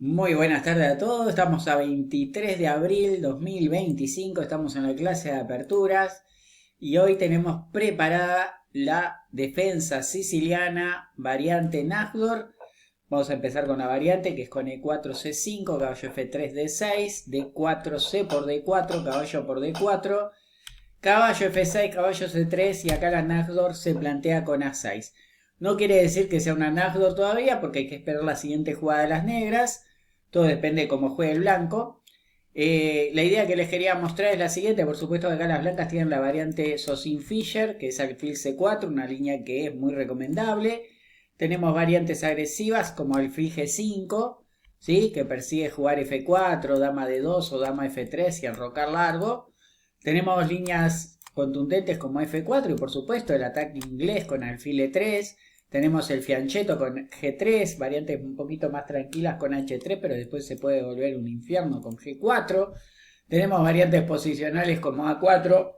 Muy buenas tardes a todos, estamos a 23 de abril 2025, estamos en la clase de aperturas y hoy tenemos preparada la defensa siciliana variante Nagdor. Vamos a empezar con la variante que es con E4C5, caballo F3 D6, D4C por D4, caballo por D4, caballo F6, caballo C3 y acá la Nagdor se plantea con A6. No quiere decir que sea una Nagdor todavía porque hay que esperar la siguiente jugada de las negras. Todo depende de cómo juegue el blanco. La idea que les quería mostrar es la siguiente. Por supuesto que acá las blancas tienen la variante Sosin-Fischer, que es alfil C4, una línea que es muy recomendable. Tenemos variantes agresivas como alfil G5, ¿sí? Que persigue jugar F4, dama D2 o dama F3 y enrocar largo. Tenemos líneas contundentes como F4 y por supuesto el ataque inglés con alfil E3. Tenemos el fianchetto con G3, variantes un poquito más tranquilas con H3, pero después se puede volver un infierno con G4. Tenemos variantes posicionales como A4.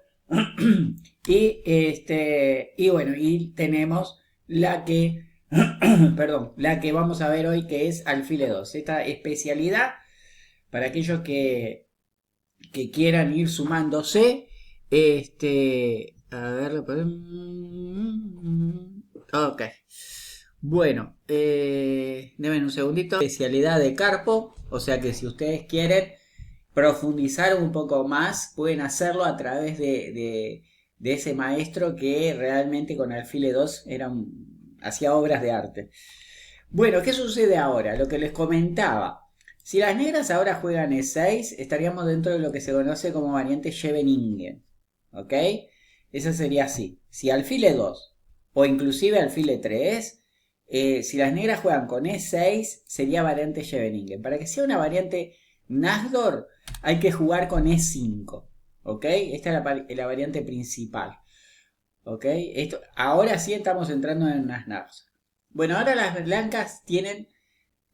y bueno, y tenemos la que, perdón, la que vamos a ver hoy que es alfil E2. Esta especialidad para aquellos que quieran ir sumándose. A ver, ok. Bueno, denme un segundito. Especialidad de Carpo, o sea que si ustedes quieren profundizar un poco más, pueden hacerlo a través de ese maestro que realmente con Alfile 2 hacía obras de arte. Bueno, ¿qué sucede ahora? Lo que les comentaba. Si las negras ahora juegan E6, estaríamos dentro de lo que se conoce como variante Scheveningen. ¿Ok? Esa sería así. Si alfil E2 o inclusive alfil E3, si las negras juegan con E6, sería variante Scheveningen. Para que sea una variante Nagdor, hay que jugar con E5. ¿Ok? Esta es la variante principal. ¿Ok? Ahora sí estamos entrando en unas Nagdor. Bueno, ahora las blancas tienen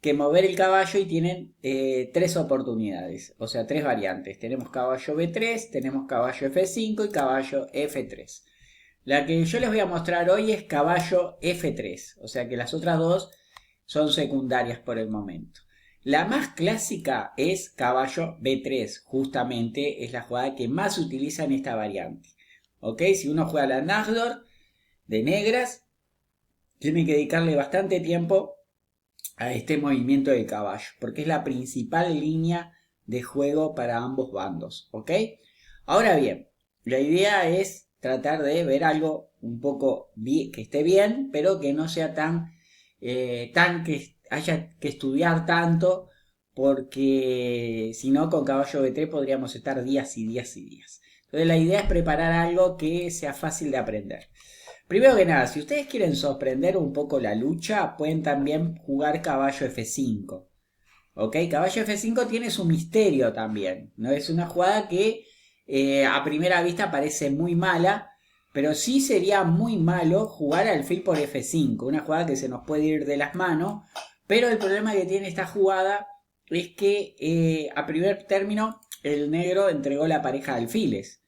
que mover el caballo y tienen tres oportunidades, o sea, tres variantes. Tenemos caballo B3, tenemos caballo F5 y caballo F3. La que yo les voy a mostrar hoy es caballo F3, o sea que las otras dos son secundarias por el momento. La más clásica es caballo B3, justamente es la jugada que más se utiliza en esta variante. ¿Ok? Si uno juega la Nagdor de negras, tiene que dedicarle bastante tiempo a este movimiento del caballo, porque es la principal línea de juego para ambos bandos, ¿ok? Ahora bien, la idea es tratar de ver algo un poco que esté bien, pero que no sea tan que haya que estudiar tanto, porque si no con caballo B3 podríamos estar días y días y días. Entonces la idea es preparar algo que sea fácil de aprender. Primero que nada, si ustedes quieren sorprender un poco la lucha, pueden también jugar caballo F5. ¿Ok? Caballo F5 tiene su misterio también. No es una jugada que a primera vista parece muy mala, pero sí sería muy malo jugar alfil por F5. Una jugada que se nos puede ir de las manos. Pero el problema que tiene esta jugada es que a primer término el negro entregó la pareja de alfiles.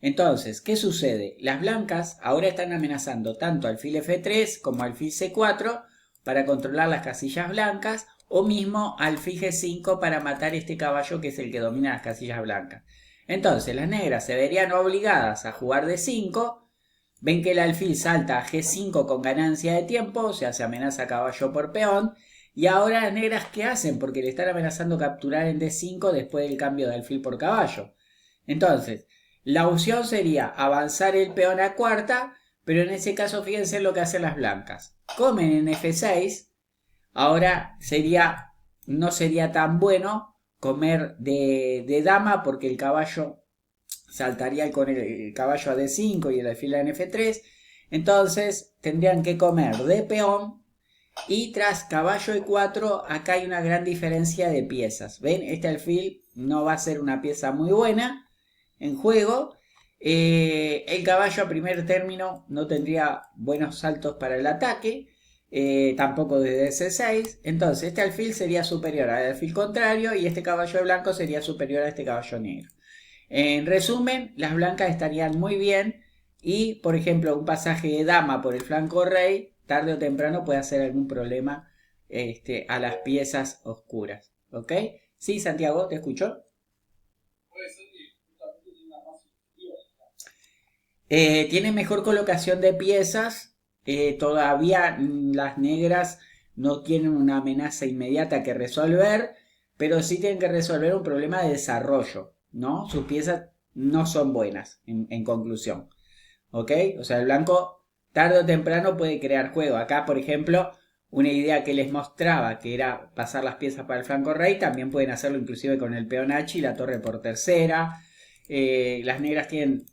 Entonces, ¿qué sucede? Las blancas ahora están amenazando tanto alfil F3 como alfil C4 para controlar las casillas blancas o mismo alfil G5 para matar este caballo que es el que domina las casillas blancas. Entonces, las negras se verían obligadas a jugar de 5. Ven que el alfil salta a G5 con ganancia de tiempo, o sea, se amenaza caballo por peón. Y ahora las negras, ¿qué hacen? Porque le están amenazando capturar en D5 después del cambio de alfil por caballo. Entonces, la opción sería avanzar el peón a cuarta, pero en ese caso fíjense lo que hacen las blancas. Comen en F6, ahora no sería tan bueno comer de dama porque el caballo saltaría con el caballo a D5 y el alfil en F3. Entonces tendrían que comer de peón y tras caballo E4 acá hay una gran diferencia de piezas. ¿Ven? Este alfil no va a ser una pieza muy buena en juego. El caballo a primer término no tendría buenos saltos para el ataque, tampoco desde C6. Entonces este alfil sería superior al alfil contrario y este caballo de blanco sería superior a este caballo negro. En resumen, las blancas estarían muy bien y, por ejemplo, un pasaje de dama por el flanco rey, tarde o temprano puede hacer algún problema a las piezas oscuras. ¿Ok? Sí, Santiago, ¿te escucho? Tiene mejor colocación de piezas. Todavía las negras no tienen una amenaza inmediata que resolver, pero sí tienen que resolver un problema de desarrollo, ¿no? Sus piezas no son buenas, en conclusión. ¿Ok? O sea, el blanco tarde o temprano puede crear juego. Acá, por ejemplo, una idea que les mostraba, que era pasar las piezas para el flanco rey, también pueden hacerlo inclusive con el peón H y la torre por tercera. Las negras tienen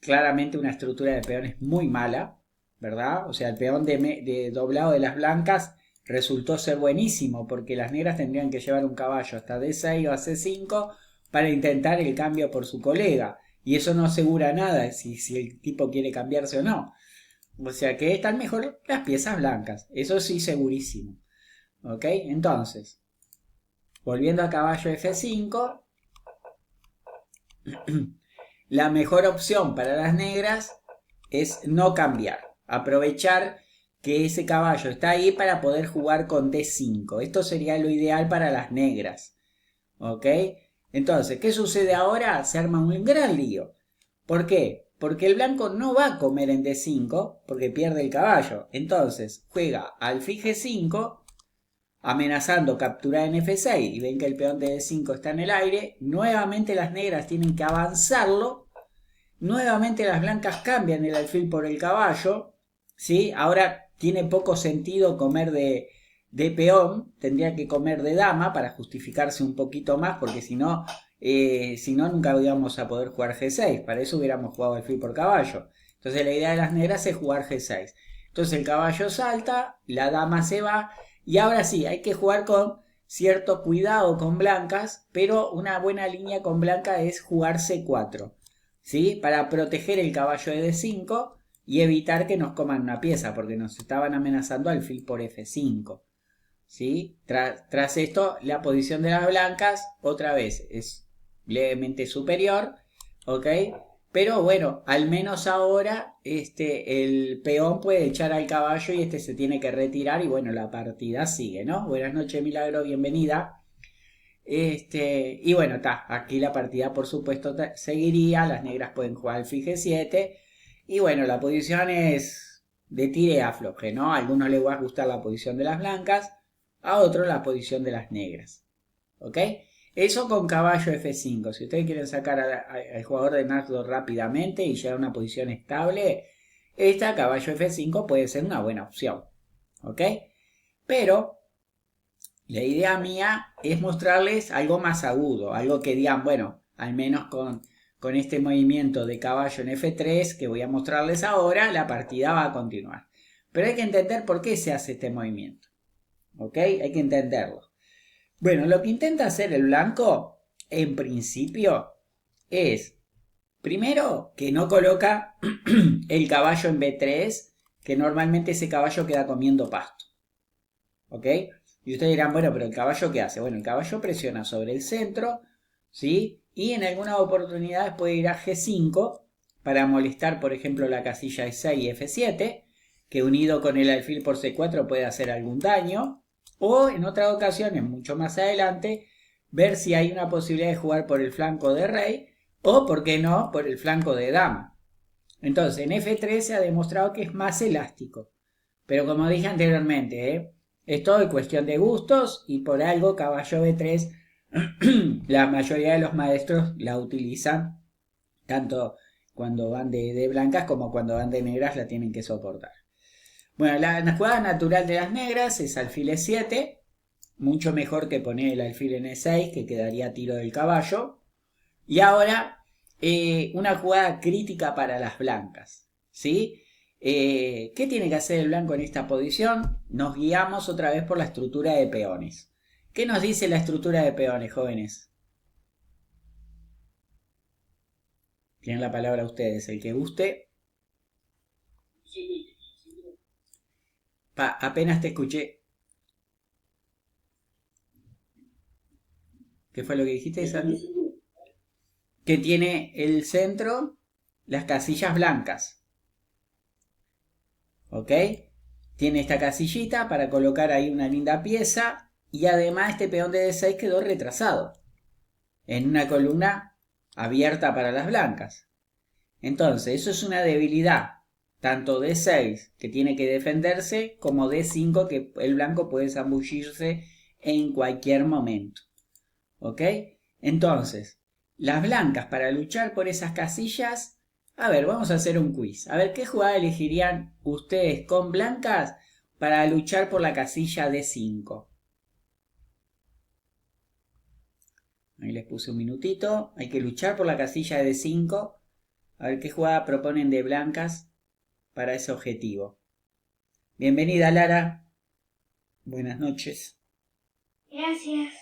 claramente una estructura de peones muy mala, ¿verdad? O sea, el peón de doblado de las blancas resultó ser buenísimo, porque las negras tendrían que llevar un caballo hasta D6 o a C5 para intentar el cambio por su colega. Y eso no asegura nada si el tipo quiere cambiarse o no. O sea que están mejor las piezas blancas. Eso sí, segurísimo. ¿Ok? Entonces, volviendo a caballo F5, la mejor opción para las negras es no cambiar. Aprovechar que ese caballo está ahí para poder jugar con D5. Esto sería lo ideal para las negras. ¿Ok? Entonces, ¿qué sucede ahora? Se arma un gran lío. ¿Por qué? Porque el blanco no va a comer en D5 porque pierde el caballo. Entonces juega alfil G5 amenazando capturar en F6 y ven que el peón de D5 está en el aire. Nuevamente las negras tienen que avanzarlo. Nuevamente las blancas cambian el alfil por el caballo. ¿Sí? Ahora tiene poco sentido comer de peón. Tendría que comer de dama para justificarse un poquito más porque si no nunca íbamos a poder jugar G6. Para eso hubiéramos jugado alfil por caballo. Entonces la idea de las negras es jugar G6. Entonces el caballo salta, la dama se va. Y ahora sí, hay que jugar con cierto cuidado con blancas. Pero una buena línea con blanca es jugar C4. ¿Sí? Para proteger el caballo de D5 y evitar que nos coman una pieza. Porque nos estaban amenazando alfil por F5. ¿Sí? Tras esto, la posición de las blancas otra vez es levemente superior, ¿ok? Pero bueno, al menos ahora el peón puede echar al caballo y se tiene que retirar y bueno, la partida sigue, ¿no? Buenas noches, Milagro, bienvenida. Y bueno, está, aquí la partida por supuesto seguiría, las negras pueden jugar alfil G7 y bueno, la posición es de tire y afloje, ¿no? A algunos les va a gustar la posición de las blancas, a otros la posición de las negras, ¿ok? Eso con caballo F5. Si ustedes quieren sacar al jugador de nardo rápidamente y llegar a una posición estable, esta caballo F5 puede ser una buena opción. ¿Ok? Pero la idea mía es mostrarles algo más agudo, algo que digan, bueno, al menos con este movimiento de caballo en F3 que voy a mostrarles ahora, la partida va a continuar. Pero hay que entender por qué se hace este movimiento. ¿Ok? Hay que entenderlo. Bueno, lo que intenta hacer el blanco, en principio, es, primero, que no coloca el caballo en B3, que normalmente ese caballo queda comiendo pasto. ¿Ok? Y ustedes dirán, bueno, pero el caballo ¿qué hace? Bueno, el caballo presiona sobre el centro, ¿sí? Y en algunas oportunidades puede ir a G5 para molestar, por ejemplo, la casilla E6 y F7, que unido con el alfil por C4 puede hacer algún daño. O en otras ocasiones, mucho más adelante, ver si hay una posibilidad de jugar por el flanco de rey o, por qué no, por el flanco de dama. Entonces, en F3 se ha demostrado que es más elástico. Pero como dije anteriormente, es todo cuestión de gustos y por algo caballo B3 la mayoría de los maestros la utilizan tanto cuando van de blancas como cuando van de negras la tienen que soportar. Bueno, la jugada natural de las negras es alfil E7, mucho mejor que poner el alfil en E6 que quedaría a tiro del caballo. Y ahora una jugada crítica para las blancas, ¿sí? ¿Qué tiene que hacer el blanco en esta posición? Nos guiamos otra vez por la estructura de peones. ¿Qué nos dice la estructura de peones, jóvenes? Tienen la palabra ustedes, el que guste. Apenas te escuché. ¿Qué fue lo que dijiste, Sandy? Que tiene el centro las casillas blancas. ¿Ok? Tiene esta casillita para colocar ahí una linda pieza y además este peón de D6 quedó retrasado en una columna abierta para las blancas. Entonces, eso es una debilidad, tanto D6 que tiene que defenderse, como D5 que el blanco puede zambullirse en cualquier momento. ¿Ok? Entonces, las blancas para luchar por esas casillas, a ver, vamos a hacer un quiz. A ver, ¿qué jugada elegirían ustedes con blancas para luchar por la casilla D5? Ahí les puse un minutito. Hay que luchar por la casilla de D5. A ver qué jugada proponen de blancas para ese objetivo. Bienvenida, Lara. Buenas noches. Gracias.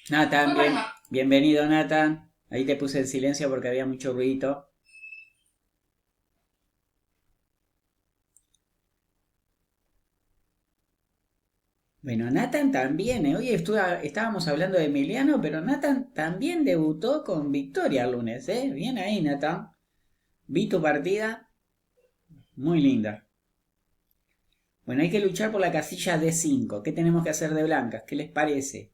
Nathan, bienvenido, Nathan. Ahí te puse el silencio porque había mucho ruido. Bueno, Nathan también, hoy estábamos hablando de Emiliano, pero Nathan también debutó con victoria el lunes, ¿eh? Bien ahí, Nathan. Vi tu partida, muy linda. Bueno, hay que luchar por la casilla D5. ¿Qué tenemos que hacer de blancas? ¿Qué les parece?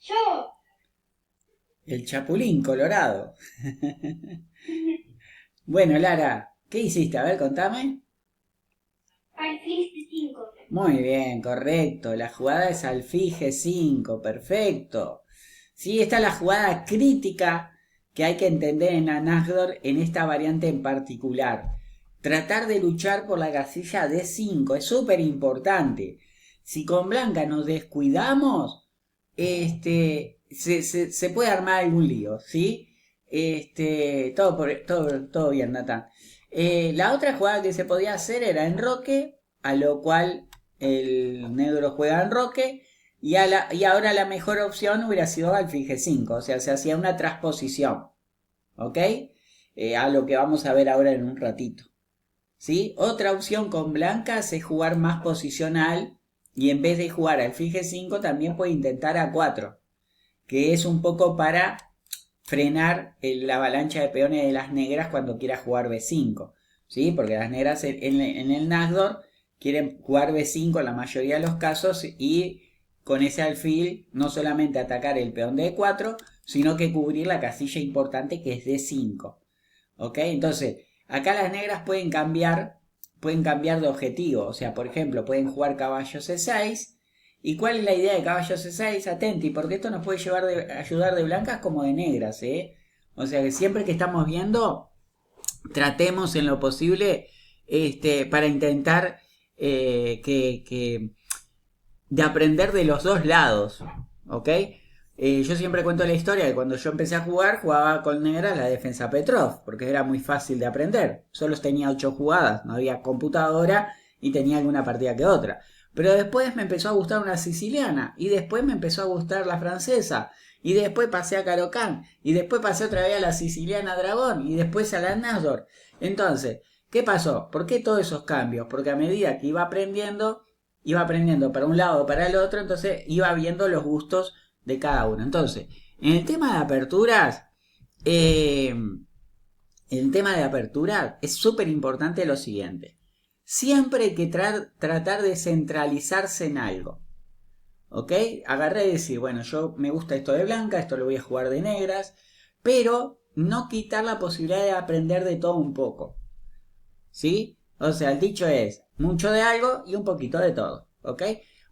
Yo. El Chapulín Colorado. Bueno, Lara, ¿qué hiciste? A ver, contame. Alfil G5. Muy bien, correcto. La jugada es alfil G5, perfecto. Sí, esta es la jugada crítica que hay que entender en Anagdor en esta variante en particular. Tratar de luchar por la casilla D5 es súper importante. Si con blanca nos descuidamos, se puede armar algún lío, ¿sí? Todo bien, Nathan. La otra jugada que se podía hacer era enroque, a lo cual el negro juega enroque, y ahora la mejor opción hubiera sido alfil G5, o sea, se hacía una transposición, ¿ok? A lo que vamos a ver ahora en un ratito, ¿sí? Otra opción con blancas es jugar más posicional, y en vez de jugar alfil G5 también puede intentar A4, que es un poco para frenar la avalancha de peones de las negras cuando quiera jugar B5, ¿sí? Porque las negras en el Nagdor quieren jugar B5 en la mayoría de los casos y con ese alfil no solamente atacar el peón de E4, sino que cubrir la casilla importante que es D5. ¿Ok? Entonces, acá las negras pueden cambiar de objetivo. O sea, por ejemplo, pueden jugar caballo C6. ¿Y cuál es la idea de caballo C6? Atenti, porque esto nos puede ayudar de blancas como de negras, ¿eh? O sea que siempre que estamos viendo, tratemos en lo posible para intentar de aprender de los dos lados, ¿ok? Yo siempre cuento la historia de cuando yo empecé a jugar, jugaba con negras la defensa Petrov, porque era muy fácil de aprender. Solo tenía 8 jugadas, no había computadora y tenía alguna partida que otra. Pero después me empezó a gustar una siciliana, y después me empezó a gustar la francesa, y después pasé a Caro-Kann, y después pasé otra vez a la siciliana Dragón, y después a la Nagdor. Entonces, ¿qué pasó? ¿Por qué todos esos cambios? Porque a medida que iba aprendiendo para un lado o para el otro, entonces iba viendo los gustos de cada uno. Entonces, en el tema de aperturas, es súper importante lo siguiente. Siempre hay que tratar de centralizarse en algo. ¿Ok? Agarré y decir, bueno, yo me gusta esto de blanca, esto lo voy a jugar de negras, pero no quitar la posibilidad de aprender de todo un poco. ¿Sí? O sea, el dicho es mucho de algo y un poquito de todo. ¿Ok?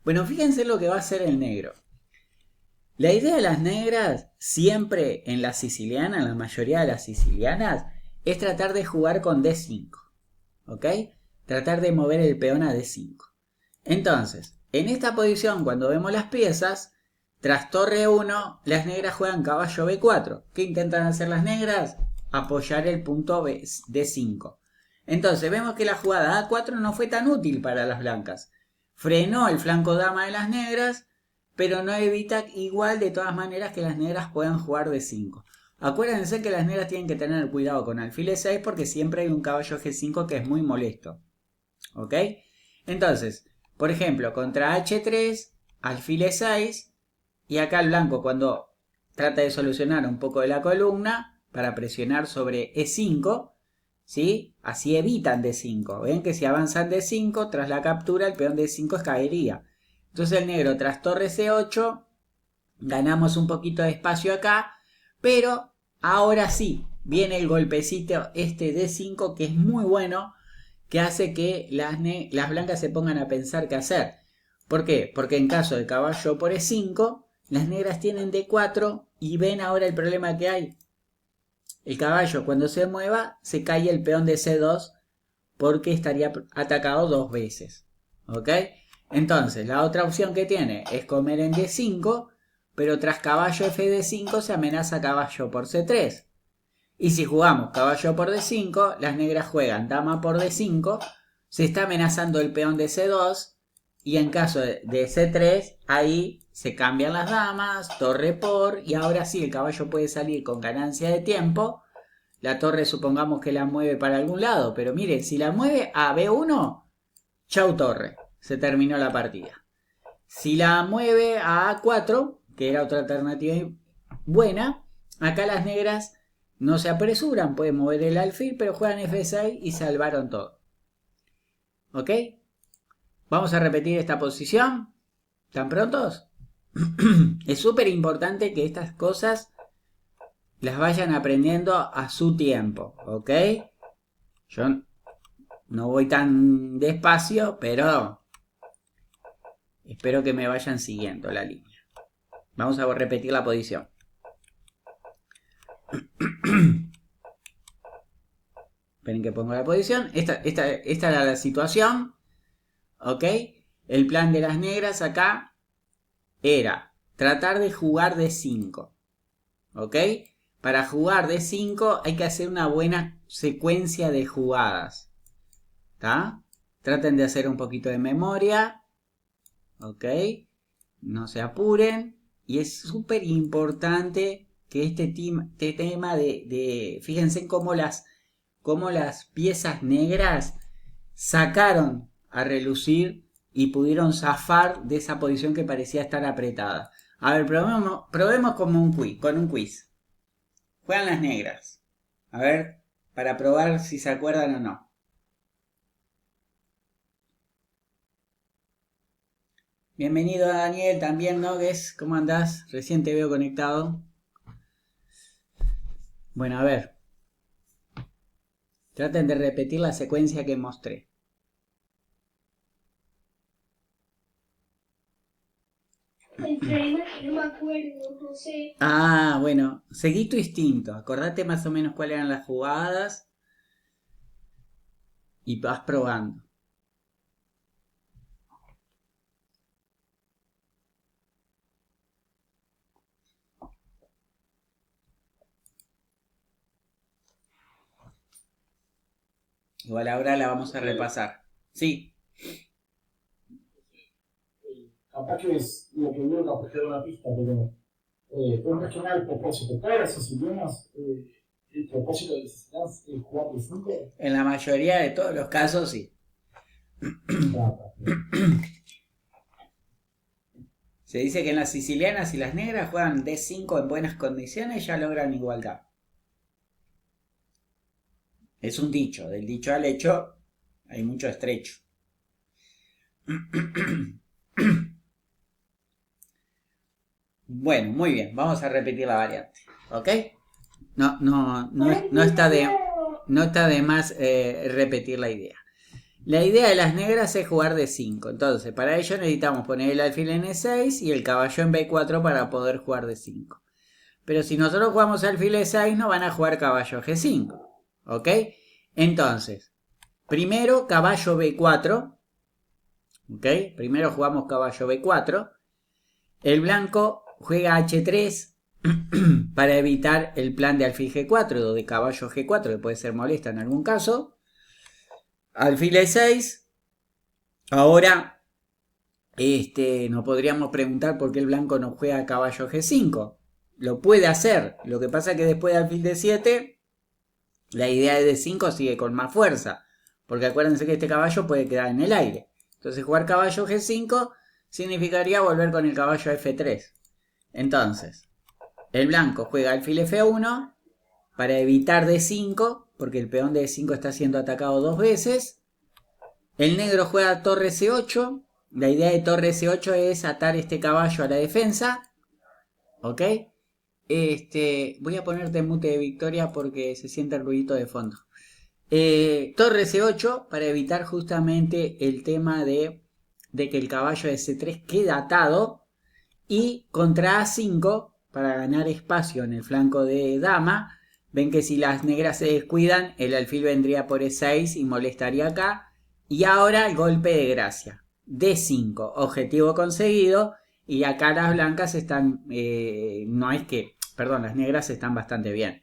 Bueno, fíjense lo que va a hacer el negro. La idea de las negras, siempre en la siciliana, en la mayoría de las sicilianas, es tratar de jugar con D5. ¿Ok? Tratar de mover el peón a D5. Entonces, en esta posición, cuando vemos las piezas, tras torre 1, las negras juegan caballo B4. ¿Qué intentan hacer las negras? Apoyar el punto D5. Entonces, vemos que la jugada A4 no fue tan útil para las blancas. Frenó el flanco dama de las negras, pero no evita igual de todas maneras que las negras puedan jugar D5. Acuérdense que las negras tienen que tener cuidado con alfil E6 porque siempre hay un caballo G5 que es muy molesto. ¿Ok? Entonces, por ejemplo, contra H3, alfil E6 Y acá el blanco cuando trata de solucionar un poco de la columna para presionar sobre E5, ¿sí? Así evitan D5. Ven que si avanzan D5, tras la captura el peón D5 caería. Entonces el negro tras torre C8, ganamos un poquito de espacio acá, pero ahora sí, viene el golpecito este D5 que es muy bueno, que hace que las blancas se pongan a pensar qué hacer. ¿Por qué? Porque en caso de caballo por E5, las negras tienen D4 y ven ahora el problema que hay. El caballo cuando se mueva se cae el peón de C2 porque estaría atacado dos veces. ¿Ok? Entonces la otra opción que tiene es comer en D5, pero tras caballo FD5 se amenaza caballo por C3. Y si jugamos caballo por D5, las negras juegan dama por D5, se está amenazando el peón de C2 y en caso de C3 ahí se cambian las damas, torre por, y ahora sí el caballo puede salir con ganancia de tiempo. La torre supongamos que la mueve para algún lado, pero miren, si la mueve a B1, chau torre, se terminó la partida. Si la mueve a A4, que era otra alternativa buena, acá las negras no se apresuran, pueden mover el alfil, pero juegan F6 y salvaron todo. ¿Ok? Vamos a repetir esta posición. ¿Están prontos? Es súper importante que estas cosas las vayan aprendiendo a su tiempo. ¿Ok? Yo no voy tan despacio, pero espero que me vayan siguiendo la línea. Vamos a repetir la posición. Esperen que pongo la posición. Esta era la situación. ¿Ok? El plan de las negras acá era tratar de jugar D5. ¿Ok? Para jugar D5 hay que hacer una buena secuencia de jugadas. ¿Está? Traten de hacer un poquito de memoria. ¿Ok? No se apuren. Y es súper importante que este tema de fíjense cómo las piezas negras sacaron a relucir y pudieron zafar de esa posición que parecía estar apretada. A ver, probemos con un quiz. Juegan las negras. A ver, para probar si se acuerdan o no. Bienvenido a Daniel también, Nogues. ¿Cómo andás? Recién te veo conectado. Bueno, a ver. Traten de repetir la secuencia que mostré. El problema es que no me acuerdo, no sé. Ah, bueno, seguí tu instinto. Acordate más o menos cuáles eran las jugadas y vas probando. Igual ahora la vamos a repasar. Sí. Capaz que es lo que veo, capaz que era una pista, pero es regional el propósito. Todas las sicilianas, el propósito de las sicilianas es jugar de 5. En la mayoría de todos los casos, sí. Se dice que en las sicilianas y las negras juegan D5 en buenas condiciones y ya logran igualdad. Es un dicho. Del dicho al hecho hay mucho estrecho. Bueno, muy bien. Vamos a repetir la variante. ¿Ok? No está de más repetir la idea. La idea de las negras es jugar D5. Entonces, para ello necesitamos poner el alfil en E6 y el caballo en B4 para poder jugar D5. Pero si nosotros jugamos alfil E6, no van a jugar caballo G5. ¿Ok? Entonces, primero caballo B4. ¿Ok? Primero jugamos caballo B4. El blanco juega H3 para evitar el plan de alfil G4 o de caballo G4, que puede ser molesta en algún caso. Alfil E6. Ahora, no podríamos preguntar por qué el blanco no juega caballo G5. Lo puede hacer. Lo que pasa es que después de alfil D7, la idea de D5 sigue con más fuerza. Porque acuérdense que este caballo puede quedar en el aire. Entonces jugar caballo G5 significaría volver con el caballo a F3. Entonces, el blanco juega alfil F1 para evitar D5, porque el peón de D5 está siendo atacado 2 veces. El negro juega torre C8. La idea de torre C8 es atar este caballo a la defensa. ¿Ok? Voy a ponerte mute de Victoria porque se siente el ruidito de fondo. Torre C8 para evitar justamente el tema de que el caballo de C3 queda atado. Y contra A5 para ganar espacio en el flanco de dama. Ven que si las negras se descuidan, el alfil vendría por E6 y molestaría acá. Y ahora el golpe de gracia. D5, objetivo conseguido. Y acá las blancas están, las negras están bastante bien.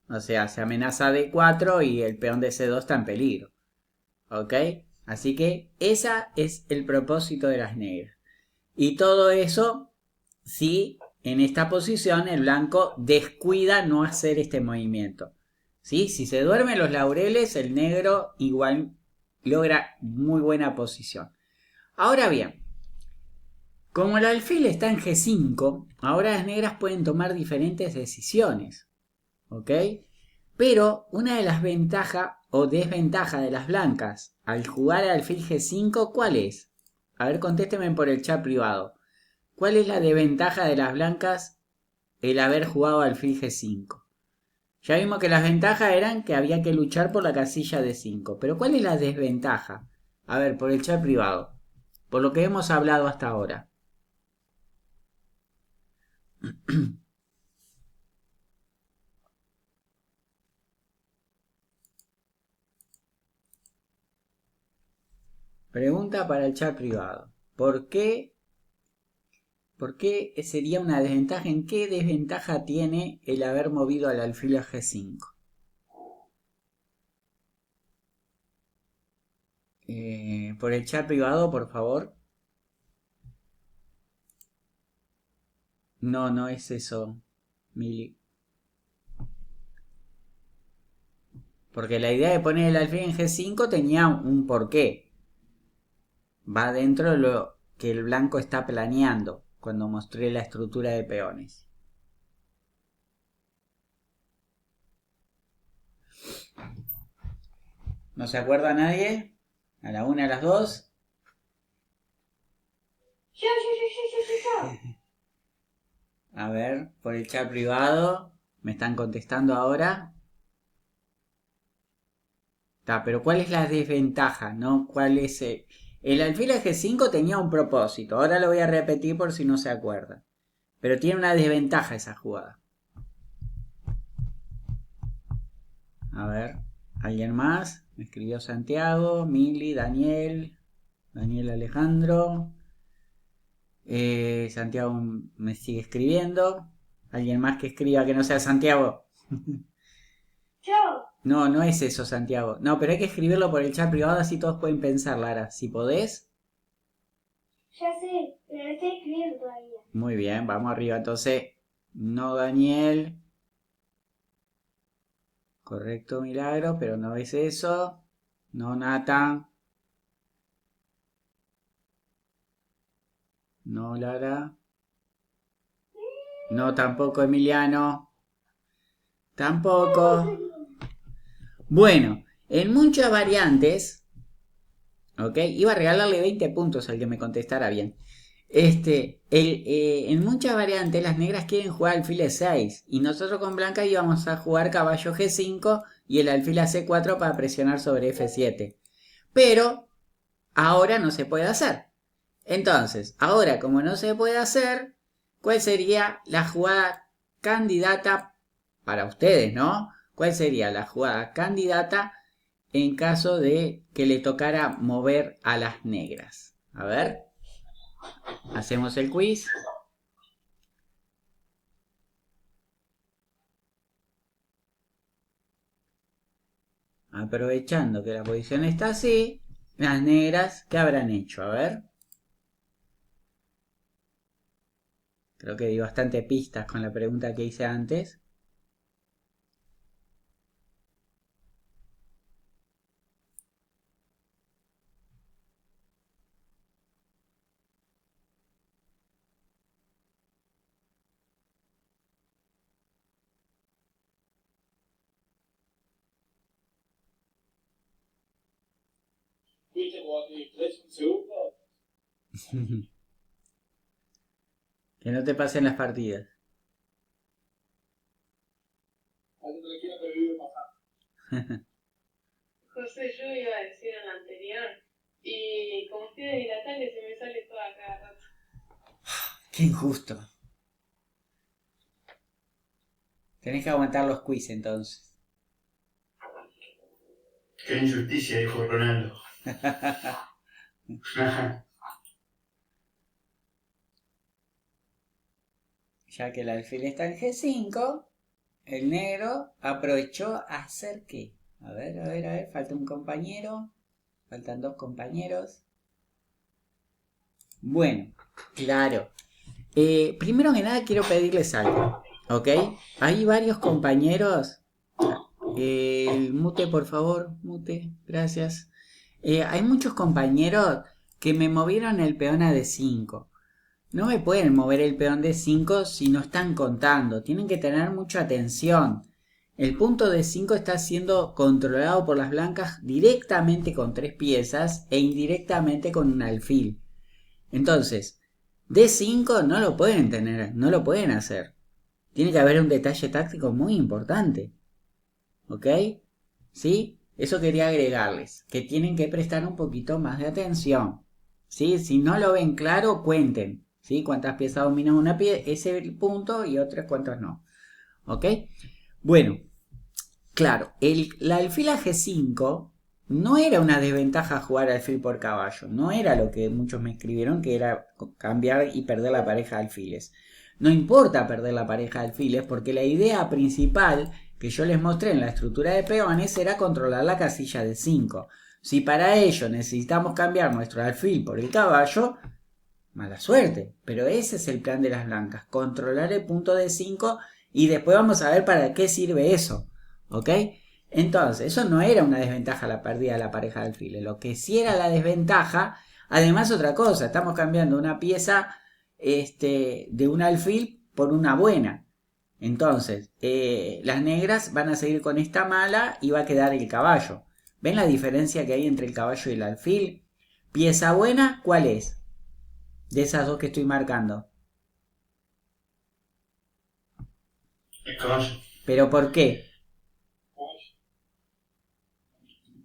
O sea, se amenaza D4 y el peón de C2 está en peligro. ¿Ok? Así que ese es el propósito de las negras. Y todo eso si en esta posición el blanco descuida no hacer este movimiento. ¿Sí? Si se duermen los laureles, el negro igual logra muy buena posición. Ahora bien, como el alfil está en G5, ahora las negras pueden tomar diferentes decisiones. ¿Ok? Pero una de las ventajas o desventajas de las blancas al jugar al alfil G5, ¿cuál es? A ver, contésteme por el chat privado. ¿Cuál es la desventaja de las blancas el haber jugado alfil G5? Ya vimos que las ventajas eran que había que luchar por la casilla de 5. Pero ¿cuál es la desventaja? A ver, por el chat privado. Por lo que hemos hablado hasta ahora. Pregunta para el chat privado. ¿Por qué sería una desventaja? ¿En qué desventaja tiene el haber movido al alfil a G5? Por el chat privado, por favor. No, no es eso, Mili. Porque la idea de poner el alfil en G5 tenía un porqué. Va dentro de lo que el blanco está planeando cuando mostré la estructura de peones. ¿No se acuerda nadie? ¿A la una, a las dos? Yo. A ver, por el chat privado. ¿Me están contestando ahora? Pero ¿cuál es la desventaja? ¿No? ¿Cuál es el alfil a G5 tenía un propósito. Ahora lo voy a repetir por si no se acuerda. Pero tiene una desventaja esa jugada. A ver, ¿alguien más? Me escribió Santiago, Mili, Daniel Alejandro. Santiago me sigue escribiendo. ¿Alguien más que escriba que no sea Santiago? Yo. No, no es eso, Santiago. No, pero hay que escribirlo por el chat privado así todos pueden pensar, Lara. Si podés. Ya sé, pero lo estoy escribiendo todavía. Muy bien, vamos arriba. Entonces, no Daniel. Correcto, Milagro, pero no es eso. No Nathan. No Lara. No tampoco Emiliano. Tampoco. Bueno, en muchas variantes, ¿ok? Iba a regalarle 20 puntos al que me contestara bien. En muchas variantes las negras quieren jugar alfil E6 y nosotros con blanca íbamos a jugar caballo G5 y el alfil a C4 para presionar sobre F7. Pero ahora no se puede hacer. Entonces, ahora como no se puede hacer, ¿cuál sería la jugada candidata para ustedes, no? ¿Cuál sería la jugada candidata en caso de que le tocara mover a las negras? A ver, hacemos el quiz. Aprovechando que la posición está así, las negras, ¿qué habrán hecho? A ver. Creo que di bastante pistas con la pregunta que hice antes. ¿Viste cómo te distraes un segundo? Que no te pasen las partidas. Así tranquilo que me vive pasando. José, yo iba a decir en la anterior, y como estoy de dilatante se me sale toda cada rato. Qué injusto. Tenés que aguantar los quiz entonces. Qué injusticia, dijo Ronaldo. Ya que el alfil está en G5, el negro aprovechó a hacer ¿qué? A ver, falta un compañero. Faltan dos compañeros. Bueno, claro. Primero que nada quiero pedirles algo, ¿ok? Hay varios compañeros. Mute, por favor, mute, gracias. Hay muchos compañeros que me movieron el peón a D5. No me pueden mover el peón D5 si no están contando. Tienen que tener mucha atención. El punto D5 está siendo controlado por las blancas directamente con 3 piezas e indirectamente con un alfil. Entonces, D5 no lo pueden tener, no lo pueden hacer. Tiene que haber un detalle táctico muy importante. ¿Ok? ¿Sí? Eso quería agregarles, que tienen que prestar un poquito más de atención. ¿Sí? Si no lo ven claro, cuenten. ¿Sí? Cuántas piezas dominan una pieza, ese punto y otras cuántas no. ¿Ok? Bueno, claro, la alfil a G5 no era una desventaja jugar alfil por caballo. No era lo que muchos me escribieron, que era cambiar y perder la pareja de alfiles. No importa perder la pareja de alfiles porque la idea principal que yo les mostré en la estructura de peones era controlar la casilla de 5. Si para ello necesitamos cambiar nuestro alfil por el caballo, mala suerte. Pero ese es el plan de las blancas, controlar el punto de 5 y después vamos a ver para qué sirve eso. ¿Ok? Entonces, eso no era una desventaja la pérdida de la pareja de alfiles. Lo que sí era la desventaja, además otra cosa, estamos cambiando una pieza de un alfil por una buena. Entonces, las negras van a seguir con esta mala y va a quedar el caballo. ¿Ven la diferencia que hay entre el caballo y el alfil? Pieza buena, ¿cuál es? De esas dos que estoy marcando. El caballo. ¿Pero por qué?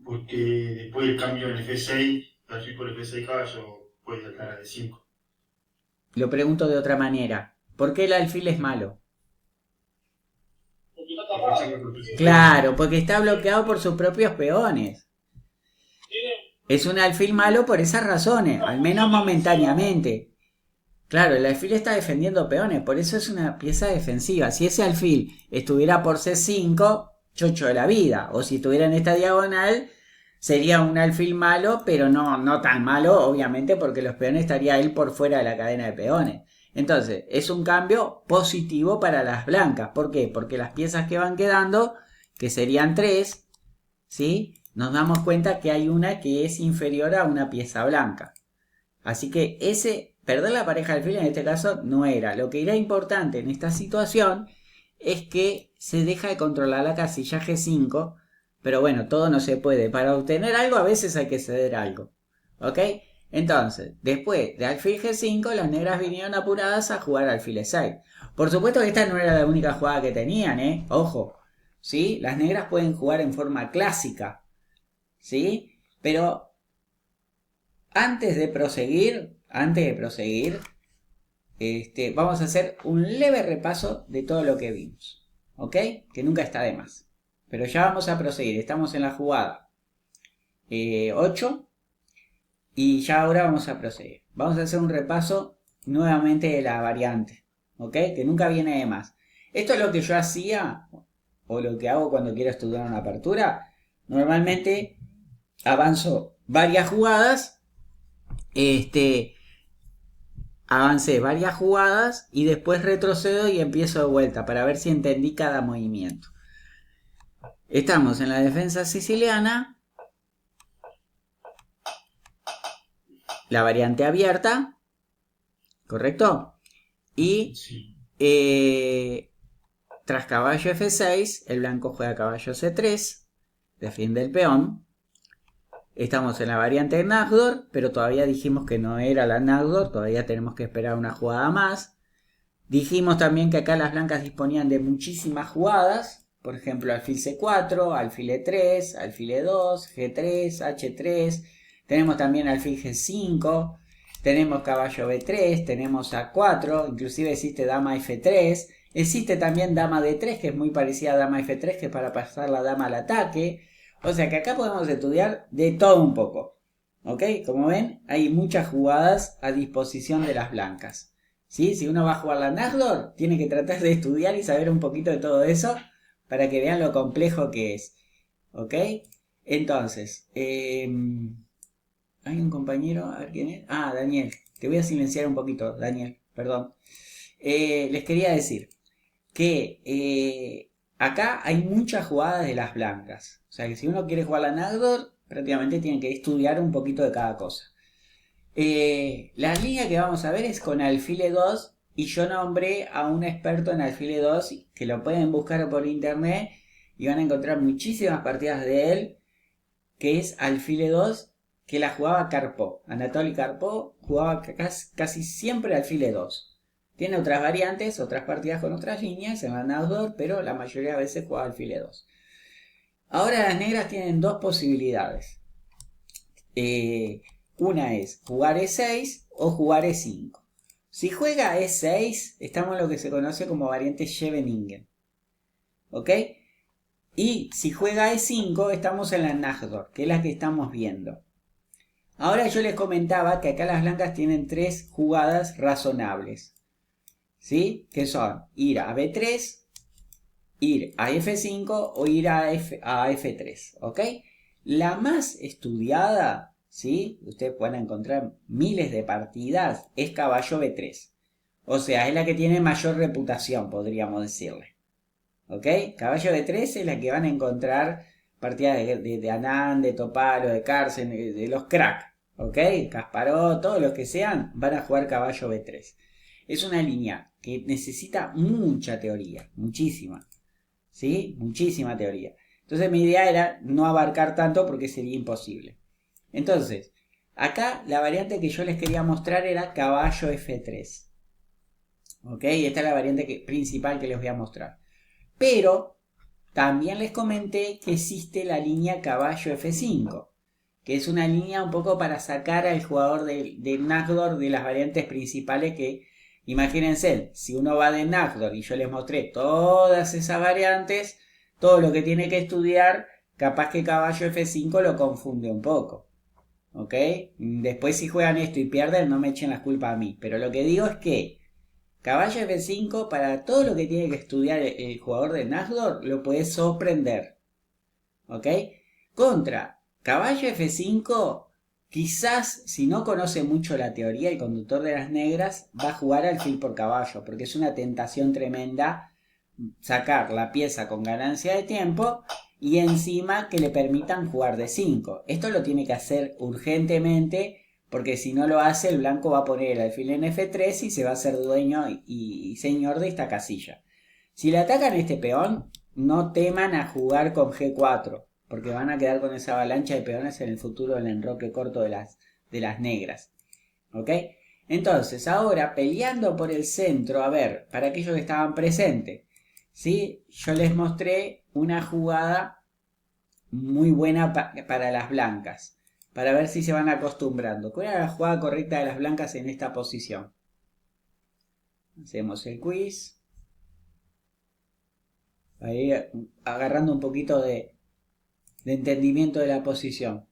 Porque después del cambio en el F6, alfil por el F6 caballo puede saltar a D5. Lo pregunto de otra manera. ¿Por qué el alfil es malo? Porque está tapado. Claro, porque está bloqueado por sus propios peones. Es un alfil malo por esas razones, al menos momentáneamente. Claro, el alfil está defendiendo peones, por eso es una pieza defensiva. Si ese alfil estuviera por C5, chocho de la vida. O si estuviera en esta diagonal, sería un alfil malo, pero no tan malo, obviamente, porque los peones estaría él por fuera de la cadena de peones. Entonces, es un cambio positivo para las blancas. ¿Por qué? Porque las piezas que van quedando, que serían 3, ¿sí? Nos damos cuenta que hay una que es inferior a una pieza blanca. Así que perder la pareja de alfil en este caso no era. Lo que era importante en esta situación es que se deja de controlar la casilla G5. Pero bueno, todo no se puede. Para obtener algo a veces hay que ceder algo. ¿Ok? Entonces, después de alfil G5, las negras vinieron apuradas a jugar alfil E6. Por supuesto que esta no era la única jugada que tenían, ¿eh? Ojo. ¿Sí? Las negras pueden jugar en forma clásica. ¿Sí? Pero antes de proseguir, vamos a hacer un leve repaso de todo lo que vimos. ¿Ok? Que nunca está de más. Pero ya vamos a proseguir. Estamos en la jugada 8. Y ya ahora vamos a proseguir. Vamos a hacer un repaso nuevamente de la variante. ¿Ok? Que nunca viene de más. Esto es lo que yo hacía, o lo que hago cuando quiero estudiar una apertura. Normalmente avanzo varias jugadas. Avancé varias jugadas y después retrocedo y empiezo de vuelta para ver si entendí cada movimiento. Estamos en la defensa siciliana, la variante abierta, ¿correcto? Y Sí. tras caballo F6, el blanco juega caballo C3, defiende el peón. Estamos en la variante Nagdor, pero todavía dijimos que no era la Nagdor, todavía tenemos que esperar una jugada más. Dijimos también que acá las blancas disponían de muchísimas jugadas, por ejemplo alfil C4, alfil E3, alfil E2, G3, H3, tenemos también alfil G5, tenemos caballo B3, tenemos A4, inclusive existe dama F3, existe también dama D3 que es muy parecida a dama F3 que es para pasar la dama al ataque, o sea que acá podemos estudiar de todo un poco, ¿ok? Como ven hay muchas jugadas a disposición de las blancas. ¿Sí? Si uno va a jugar la Nagdor, tiene que tratar de estudiar y saber un poquito de todo eso para que vean lo complejo que es. ¿Ok? Entonces, hay un compañero, a ver quién es. Ah, Daniel. Te voy a silenciar un poquito, Daniel, perdón. Les quería decir que acá hay muchas jugadas de las blancas. O sea que si uno quiere jugar la Nagdor, prácticamente tiene que estudiar un poquito de cada cosa. La línea que vamos a ver es con alfil E2 y yo nombré a un experto en alfil E2 que lo pueden buscar por internet y van a encontrar muchísimas partidas de él, que es alfil E2, que la jugaba Karpov. Anatoly Karpov jugaba casi siempre alfil E2. Tiene otras variantes, otras partidas con otras líneas en la Nagdor, pero la mayoría de veces juega alfil E2. Ahora las negras tienen dos posibilidades. Una es jugar E6 o jugar E5. Si juega E6, estamos en lo que se conoce como variante Scheveningen. ¿Ok? Y si juega E5, estamos en la Nagdor, que es la que estamos viendo. Ahora yo les comentaba que acá las blancas tienen tres jugadas razonables. ¿Sí? Que son ir a B3, ir a F5 o ir a F3. ¿Ok? La más estudiada, ¿sí? Ustedes pueden encontrar miles de partidas, es caballo B3. O sea, es la que tiene mayor reputación, podríamos decirle. ¿Ok? Caballo B3 es la que van a encontrar partidas de Anand, de Topalo, de Carlsen, de los crack. ¿Ok? Kasparov, todos los que sean, van a jugar caballo B3. Es una línea que necesita mucha teoría, muchísima. ¿Sí? Muchísima teoría. Entonces mi idea era no abarcar tanto porque sería imposible. Entonces, acá la variante que yo les quería mostrar era caballo F3. ¿Ok? Esta es la variante principal que les voy a mostrar. Pero también les comenté que existe la línea caballo F5, que es una línea un poco para sacar al jugador de Nagdor de las variantes principales que, imagínense, si uno va de Nagdor y yo les mostré todas esas variantes, todo lo que tiene que estudiar, capaz que caballo F5 lo confunde un poco. ¿Ok? Después si juegan esto y pierden, no me echen las culpas a mí. Pero lo que digo es que caballo F5, para todo lo que tiene que estudiar el jugador de Nagdor, lo puede sorprender. ¿Ok? Contra caballo F5, quizás si no conoce mucho la teoría, el conductor de las negras va a jugar alfil por caballo, porque es una tentación tremenda sacar la pieza con ganancia de tiempo y encima que le permitan jugar de 5. Esto lo tiene que hacer urgentemente, porque si no lo hace el blanco va a poner el alfil en F3 y se va a hacer dueño y señor de esta casilla. Si le atacan este peón, no teman a jugar con G4, porque van a quedar con esa avalancha de peones en el futuro del enroque corto de las negras. ¿Ok? Entonces, ahora peleando por el centro, a ver, para aquellos que estaban presentes, ¿sí? Yo les mostré una jugada muy buena para las blancas, para ver si se van acostumbrando. ¿Cuál era la jugada correcta de las blancas en esta posición? Hacemos el quiz. Para ir agarrando un poquito de entendimiento de la posición.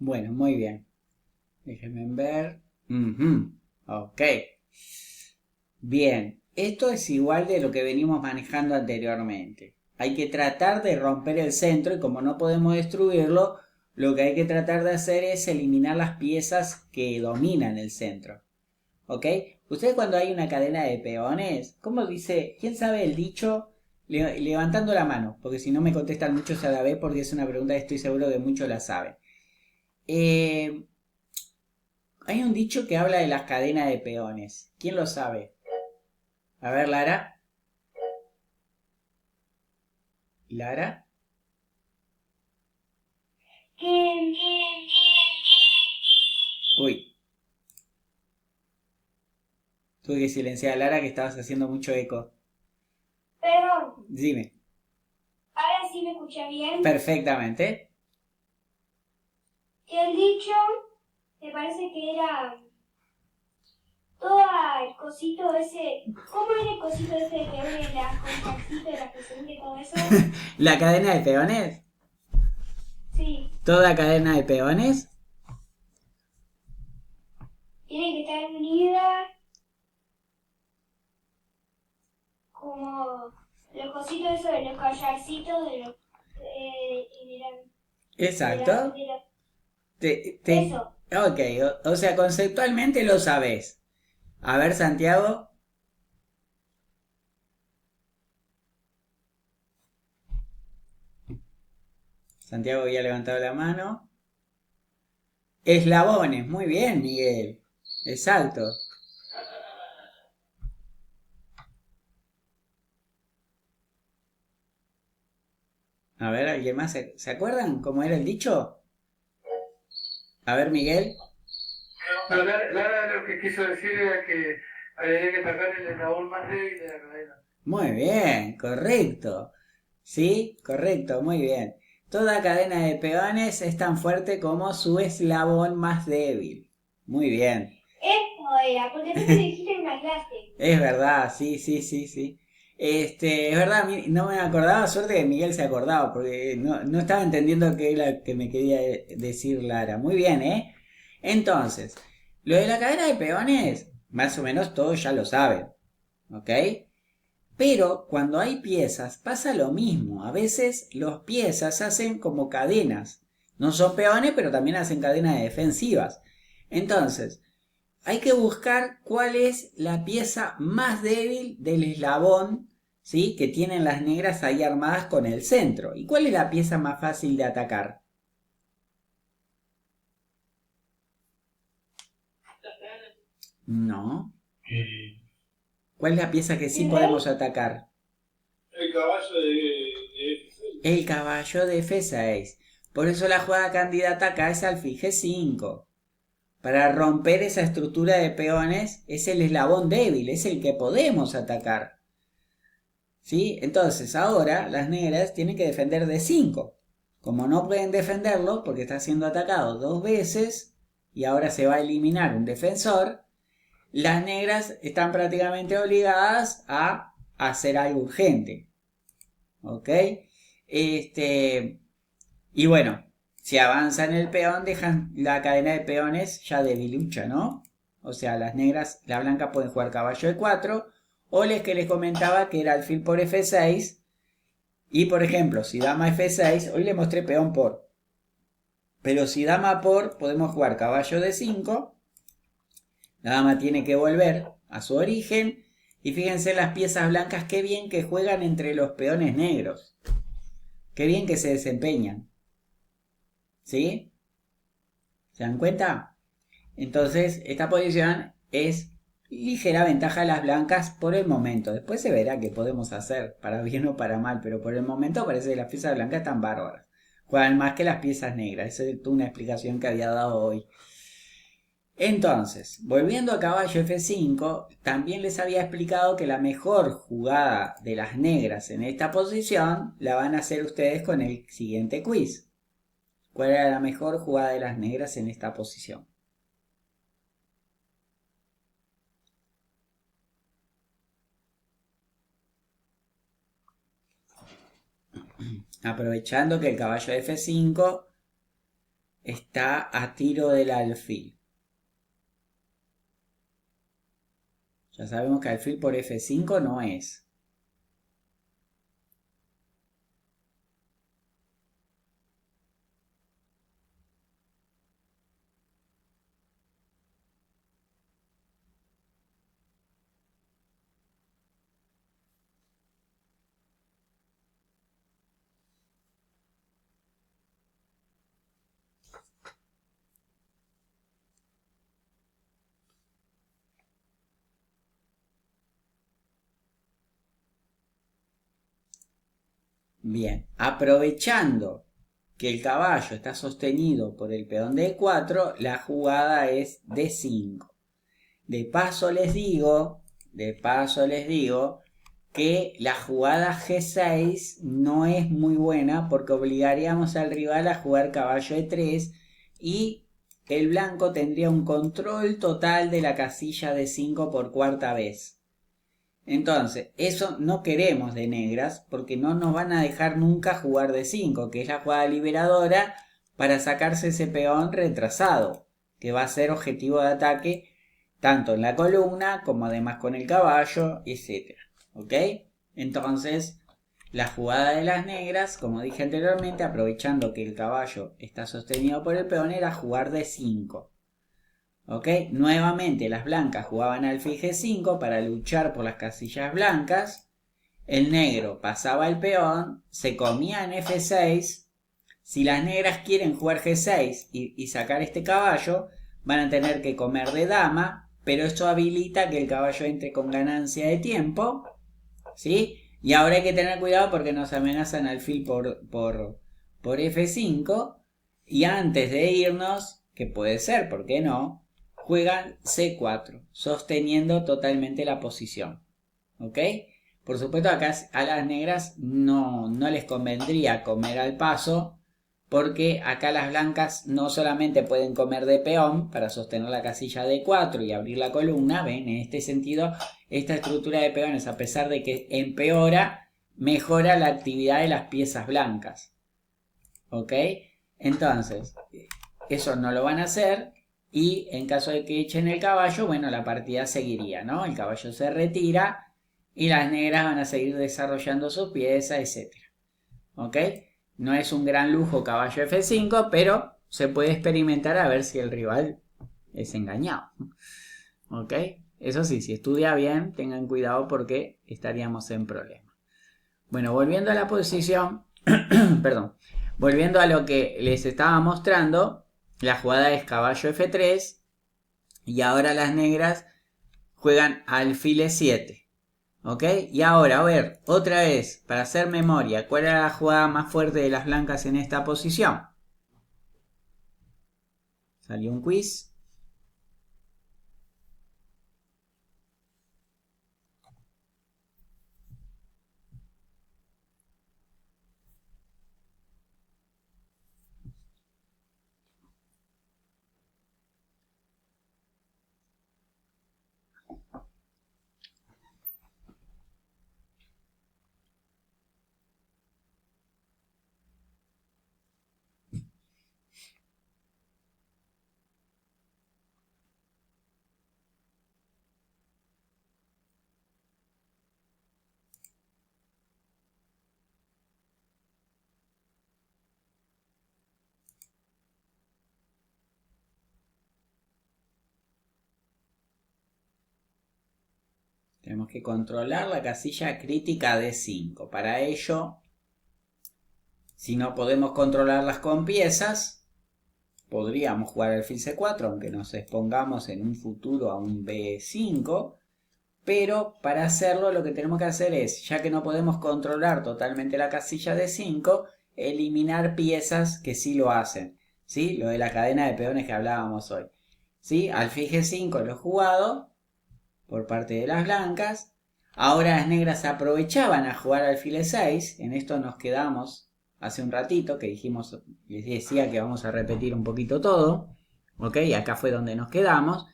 Bueno, muy bien. Déjenme ver. Ujú, ok. Bien, esto es igual de lo que venimos manejando anteriormente. Hay que tratar de romper el centro y como no podemos destruirlo, lo que hay que tratar de hacer es eliminar las piezas que dominan el centro. ¿Ok? Ustedes cuando hay una cadena de peones, ¿cómo dice? ¿Quién sabe el dicho? Levantando la mano, porque si no me contestan muchos a la vez porque es una pregunta que estoy seguro que muchos la saben. Eh, Hay un dicho que habla de las cadenas de peones. ¿Quién lo sabe? A ver, Lara. Lara. Uy, tuve que silenciar a Lara que estabas haciendo mucho eco. Perdón, Dime. ahora sí me escuché bien. Perfectamente. El dicho me parece que era todo el cosito ese. ¿Cómo era el cosito ese que une las conchacitas, las que se hunde todo eso? La cadena de peones. Sí, Toda cadena de peones. tiene que estar unida como los cositos esos de los collarcitos de los. Exacto. Eso. Ok, o sea, conceptualmente lo sabes. A ver, Santiago. Santiago había levantado la mano. Eslabones, muy bien, Miguel. Exacto. A ver, ¿alguien más se acuerdan cómo era el dicho? A ver, Miguel. Pero Lara lo que quiso decir era que había que atacar el eslabón más débil de la cadena. Muy bien, correcto. Sí, correcto, muy bien. Toda cadena de peones es tan fuerte como su eslabón más débil. Muy bien. Eso era, porque tú me dijiste en una clase. Es verdad, sí, sí, sí, sí. Es verdad, no me acordaba, suerte que Miguel se acordaba, porque no estaba entendiendo qué era lo que me quería decir Lara. Muy bien, ¿eh? Entonces, lo de la cadena de peones, más o menos todos ya lo saben, ¿ok? Pero cuando hay piezas pasa lo mismo. A veces los piezas hacen como cadenas. No son peones, pero también hacen cadenas defensivas. Entonces, hay que buscar cuál es la pieza más débil del eslabón, ¿sí? Que tienen las negras ahí armadas con el centro. ¿Y cuál es la pieza más fácil de atacar? Las peones. No. Eh, ¿Cuál es la pieza que sí podemos atacar? El caballo de F6. El caballo de F6. Por eso la jugada candidata acá es alfil G5. Para romper esa estructura de peones es el eslabón débil, es el que podemos atacar. ¿Sí? Entonces ahora las negras tienen que defender de 5. Como no pueden defenderlo porque está siendo atacado 2 veces y ahora se va a eliminar un defensor, las negras están prácticamente obligadas a hacer algo urgente. ¿Ok? Y bueno, si avanzan el peón, dejan la cadena de peones ya debilucha, ¿no? O sea, las negras, la blanca pueden jugar caballo de 4 o les que les comentaba que era alfil por F6. Y por ejemplo, si dama F6, hoy le mostré peón por. Pero si dama por, podemos jugar caballo de 5. La dama tiene que volver a su origen. Y fíjense las piezas blancas, qué bien que juegan entre los peones negros. Qué bien que se desempeñan. ¿Sí? ¿Se dan cuenta? Entonces, esta posición es ligera ventaja de las blancas por el momento. Después se verá qué podemos hacer, para bien o para mal, pero por el momento parece que las piezas blancas están bárbaras. Juegan más que las piezas negras. Esa es una explicación que había dado hoy. Entonces, volviendo a caballo F5, también les había explicado que la mejor jugada de las negras en esta posición la van a hacer ustedes con el siguiente quiz. ¿Cuál era la mejor jugada de las negras en esta posición? Aprovechando que el caballo de F5 está a tiro del alfil. Ya sabemos que alfil por F5 no es. Bien, aprovechando que el caballo está sostenido por el peón de E4, la jugada es D5. De paso les digo que la jugada G6 no es muy buena porque obligaríamos al rival a jugar caballo E3 y el blanco tendría un control total de la casilla D5 por cuarta vez. Entonces, eso no queremos de negras porque no nos van a dejar nunca jugar D5, que es la jugada liberadora para sacarse ese peón retrasado, que va a ser objetivo de ataque tanto en la columna como además con el caballo, etc. ¿Ok? Entonces, la jugada de las negras, como dije anteriormente, aprovechando que el caballo está sostenido por el peón, era jugar D5. ¿Ok? Nuevamente las blancas jugaban alfil G5 para luchar por las casillas blancas. El negro pasaba el peón, se comía en F6. Si las negras quieren jugar G6 y sacar este caballo, van a tener que comer de dama, pero esto habilita que el caballo entre con ganancia de tiempo, ¿sí? Y ahora hay que tener cuidado porque nos amenazan alfil por F5. Y antes de irnos, que puede ser, ¿por qué no?, juegan C4, sosteniendo totalmente la posición. ¿Ok? Por supuesto, acá a las negras no les convendría comer al paso, porque acá las blancas no solamente pueden comer de peón para sostener la casilla D4 y abrir la columna. Ven, en este sentido, esta estructura de peones, a pesar de que empeora, mejora la actividad de las piezas blancas. ¿Ok? Entonces, eso no lo van a hacer. Y en caso de que echen el caballo, bueno, la partida seguiría, ¿no? El caballo se retira y las negras van a seguir desarrollando sus piezas, etc. ¿Ok? No es un gran lujo caballo F5, pero se puede experimentar a ver si el rival es engañado. ¿Ok? Eso sí, si estudia bien, tengan cuidado porque estaríamos en problema. Bueno, volviendo a la posición, perdón, volviendo a lo que les estaba mostrando, la jugada es caballo F3 y ahora las negras juegan alfil E7. ¿Ok? Y ahora, a ver, otra vez, para hacer memoria, ¿cuál era la jugada más fuerte de las blancas en esta posición? Salió un quiz. Tenemos que controlar la casilla crítica de 5. Para ello, si no podemos controlarlas con piezas, podríamos jugar alfil C4, aunque nos expongamos en un futuro a un B5. Pero para hacerlo lo que tenemos que hacer es, ya que no podemos controlar totalmente la casilla de 5, eliminar piezas que sí lo hacen. ¿Sí? Lo de la cadena de peones que hablábamos hoy. ¿Sí? Alfil G5 lo he jugado por parte de las blancas. Ahora las negras aprovechaban a jugar alfil E6. En esto nos quedamos hace un ratito, que dijimos, les decía que vamos a repetir un poquito todo. ¿Ok? Acá fue donde nos quedamos.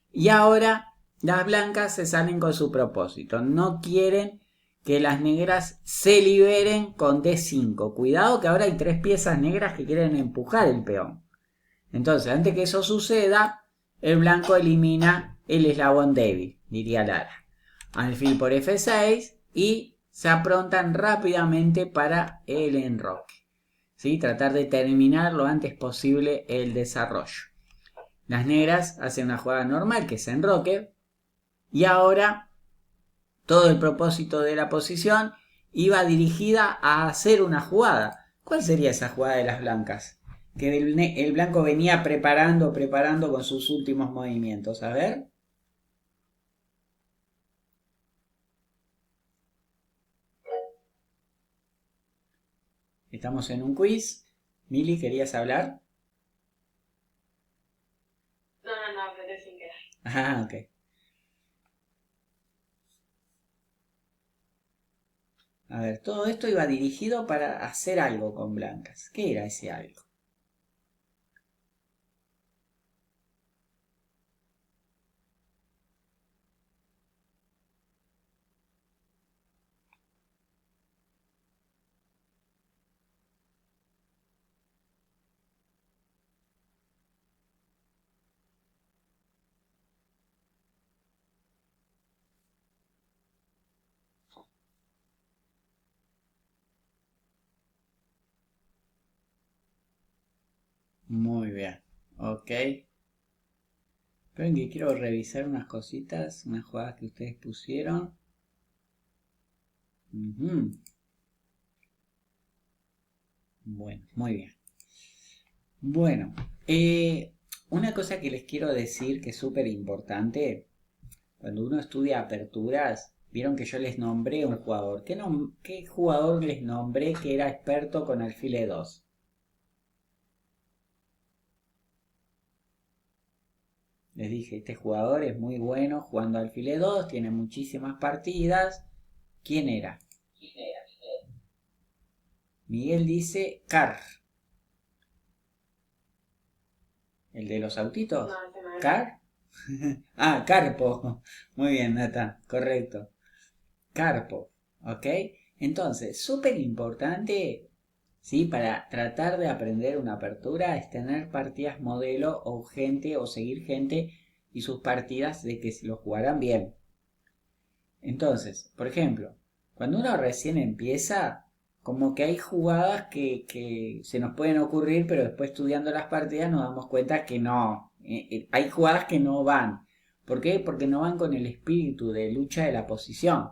Y ahora las blancas se salen con su propósito. No quieren que las negras se liberen con D5. Cuidado que ahora hay 3 piezas negras que quieren empujar el peón. Entonces, antes que eso suceda, el blanco elimina el eslabón débil, diría Lara. Alfil por F6 y se aprontan rápidamente para el enroque. ¿Sí? Tratar de terminar lo antes posible el desarrollo. Las negras hacen una jugada normal que es enroque. Y ahora todo el propósito de la posición iba dirigida a hacer una jugada. ¿Cuál sería esa jugada de las blancas? Que el blanco venía preparando con sus últimos movimientos. A ver. Estamos en un quiz. Mili, ¿querías hablar? No, apreté sin querer. Ah, ok. A ver, todo esto iba dirigido para hacer algo con blancas. ¿Qué era ese algo? Muy bien, ok. Esperen que quiero revisar unas cositas, unas jugadas que ustedes pusieron. Bueno, muy bien. Bueno, una cosa que les quiero decir que es súper importante, cuando uno estudia aperturas, vieron que yo les nombré un jugador. ¿Qué jugador les nombré que era experto con alfil E2? Les dije, este jugador es muy bueno jugando alfil E2, tiene muchísimas partidas. ¿Quién era? Miguel dice Carr. ¿El de los autitos? No, ese no es. ¿Carr? Ah, Carpo. Muy bien, Nathan, correcto. Carpo, ¿ok? Entonces, súper importante, ¿sí? Para tratar de aprender una apertura es tener partidas modelo o gente o seguir gente y sus partidas de que lo jugarán bien. Entonces, por ejemplo, cuando uno recién empieza, como que hay jugadas que se nos pueden ocurrir, pero después estudiando las partidas nos damos cuenta que no. Hay jugadas que no van. ¿Por qué? Porque no van con el espíritu de lucha de la posición.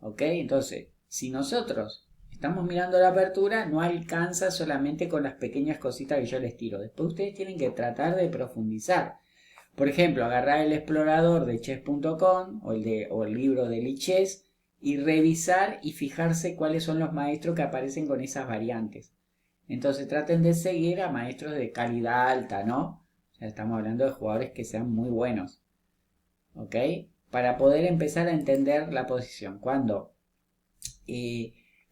¿Ok? Entonces, si nosotros estamos mirando la apertura, no alcanza solamente con las pequeñas cositas que yo les tiro. Después ustedes tienen que tratar de profundizar. Por ejemplo, agarrar el explorador de chess.com o el libro de Lichess y revisar y fijarse cuáles son los maestros que aparecen con esas variantes. Entonces traten de seguir a maestros de calidad alta, ¿no? O sea, estamos hablando de jugadores que sean muy buenos. ¿Ok? Para poder empezar a entender la posición. Cuando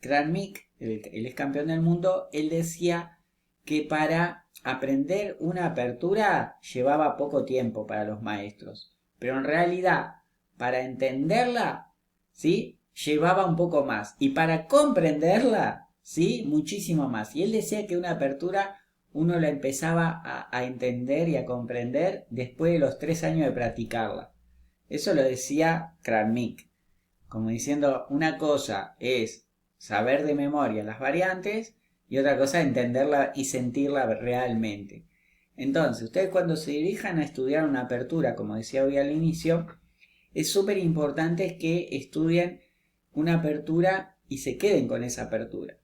Kramnik, el ex campeón del mundo, él decía que para aprender una apertura llevaba poco tiempo para los maestros. Pero en realidad, para entenderla, ¿sí? Llevaba un poco más. Y para comprenderla, ¿sí? Muchísimo más. Y él decía que una apertura uno la empezaba a entender y a comprender después de los 3 años de practicarla. Eso lo decía Kramnik. Como diciendo, una cosa es saber de memoria las variantes y otra cosa es entenderla y sentirla realmente. Entonces, ustedes cuando se dirijan a estudiar una apertura, como decía hoy al inicio, es súper importante que estudien una apertura y se queden con esa apertura.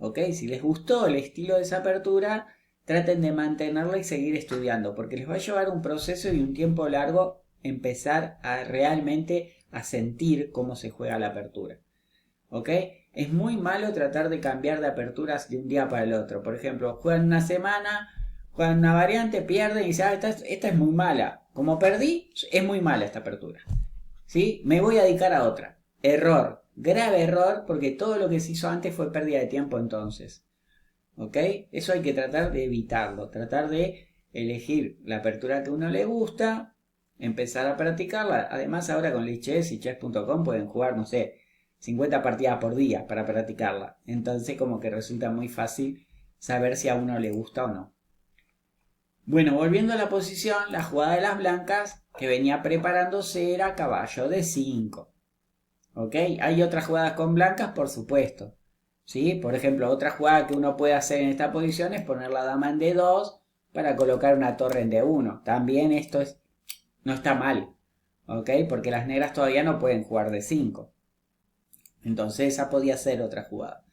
¿Ok? Si les gustó el estilo de esa apertura, traten de mantenerla y seguir estudiando, porque les va a llevar un proceso y un tiempo largo empezar a realmente a sentir cómo se juega la apertura. ¿Ok? Es muy malo tratar de cambiar de aperturas de un día para el otro. Por ejemplo, juegan una semana, juegan una variante, pierden y dicen, esta es muy mala. Como perdí, es muy mala esta apertura. ¿Sí? Me voy a dedicar a otra. Error. Grave error, porque todo lo que se hizo antes fue pérdida de tiempo entonces. ¿Ok? Eso hay que tratar de evitarlo. Tratar de elegir la apertura que a uno le gusta, empezar a practicarla. Además, ahora con Lichess y chess.com pueden jugar, no sé, 50 partidas por día para practicarla. Entonces, como que resulta muy fácil saber si a uno le gusta o no. Bueno, volviendo a la posición, la jugada de las blancas que venía preparándose era caballo de 5. ¿Ok? Hay otras jugadas con blancas, por supuesto. ¿Sí? Por ejemplo, otra jugada que uno puede hacer en esta posición es poner la dama en D2 para colocar una torre en D1. También esto no está mal. ¿Ok? Porque las negras todavía no pueden jugar D5. Entonces esa podía ser otra jugada.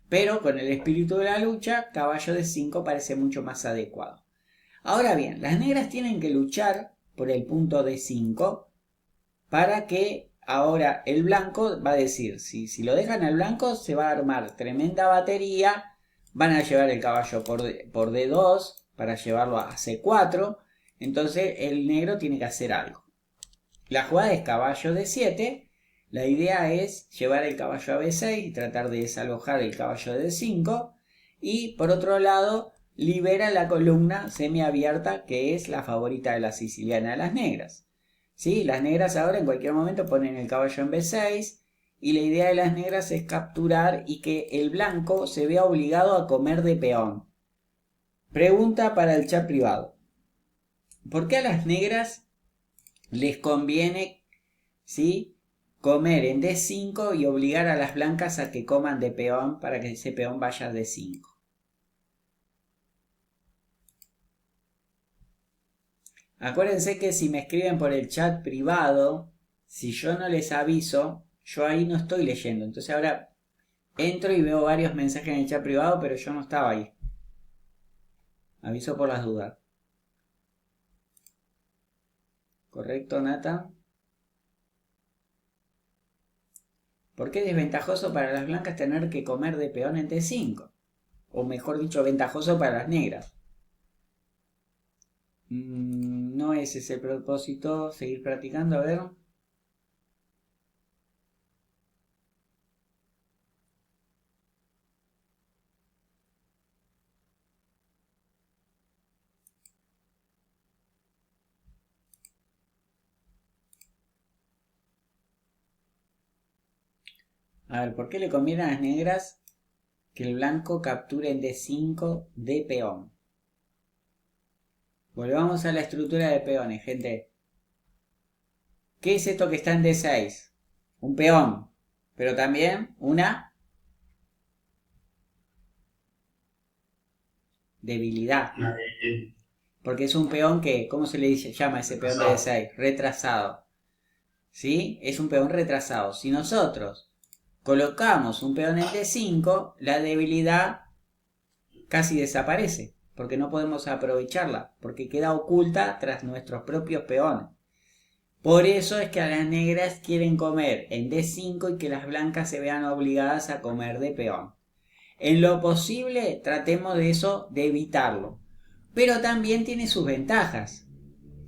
Pero con el espíritu de la lucha, caballo de 5 parece mucho más adecuado. Ahora bien, las negras tienen que luchar por el punto D5 para que ahora el blanco va a decir, si lo dejan al blanco se va a armar tremenda batería, van a llevar el caballo por D2 para llevarlo a C4, entonces el negro tiene que hacer algo. La jugada es caballo D7. La idea es llevar el caballo a B6 y tratar de desalojar el caballo de D5. Y por otro lado, libera la columna semiabierta que es la favorita de la siciliana de las negras. ¿Sí? Las negras ahora en cualquier momento ponen el caballo en B6. Y la idea de las negras es capturar y que el blanco se vea obligado a comer de peón. Pregunta para el chat privado. ¿Por qué a las negras les conviene, ¿sí?, comer en D5 y obligar a las blancas a que coman de peón para que ese peón vaya a D5? Acuérdense que si me escriben por el chat privado, si yo no les aviso, yo ahí no estoy leyendo. Entonces ahora entro y veo varios mensajes en el chat privado, pero yo no estaba ahí. Aviso por las dudas. ¿Correcto, Nata? ¿Por qué es desventajoso para las blancas tener que comer de peón en D5? O mejor dicho, ventajoso para las negras. No es ese el propósito. Seguir practicando, a ver. A ver, ¿por qué le conviene a las negras que el blanco capture en D5 de peón? Volvamos a la estructura de peones, gente. ¿Qué es esto que está en D6? Un peón, pero también una debilidad. Porque es un peón que, ¿cómo se le llama ese peón de D6? Retrasado. ¿Sí? Es un peón retrasado. Si nosotros colocamos un peón en D5, la debilidad casi desaparece, porque no podemos aprovecharla, porque queda oculta tras nuestros propios peones. Por eso es que a las negras quieren comer en D5 y que las blancas se vean obligadas a comer de peón. En lo posible tratemos de eso, de evitarlo. Pero también tiene sus ventajas.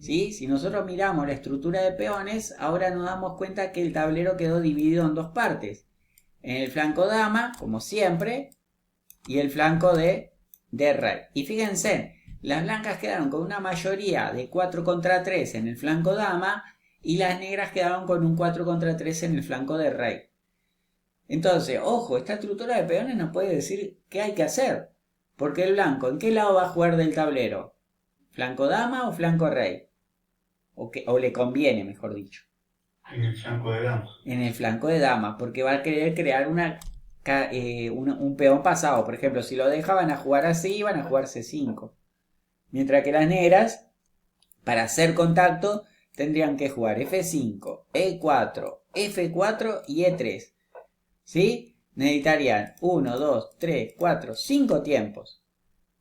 ¿Sí? Si nosotros miramos la estructura de peones, ahora nos damos cuenta que el tablero quedó dividido en dos partes. En el flanco dama, como siempre, y el flanco de rey. Y fíjense, las blancas quedaron con una mayoría de 4 contra 3 en el flanco dama y las negras quedaron con un 4 contra 3 en el flanco de rey. Entonces, ojo, esta estructura de peones nos puede decir qué hay que hacer. Porque el blanco, ¿en qué lado va a jugar del tablero? ¿Flanco dama o flanco rey? O le conviene, mejor dicho. En el flanco de dama. En el flanco de dama, porque va a querer crear un peón pasado. Por ejemplo, si lo dejaban a jugar así, van a jugar C5. Mientras que las negras, para hacer contacto, tendrían que jugar F5, E4, F4 y E3. ¿Sí? Necesitarían 1, 2, 3, 4, 5 tiempos.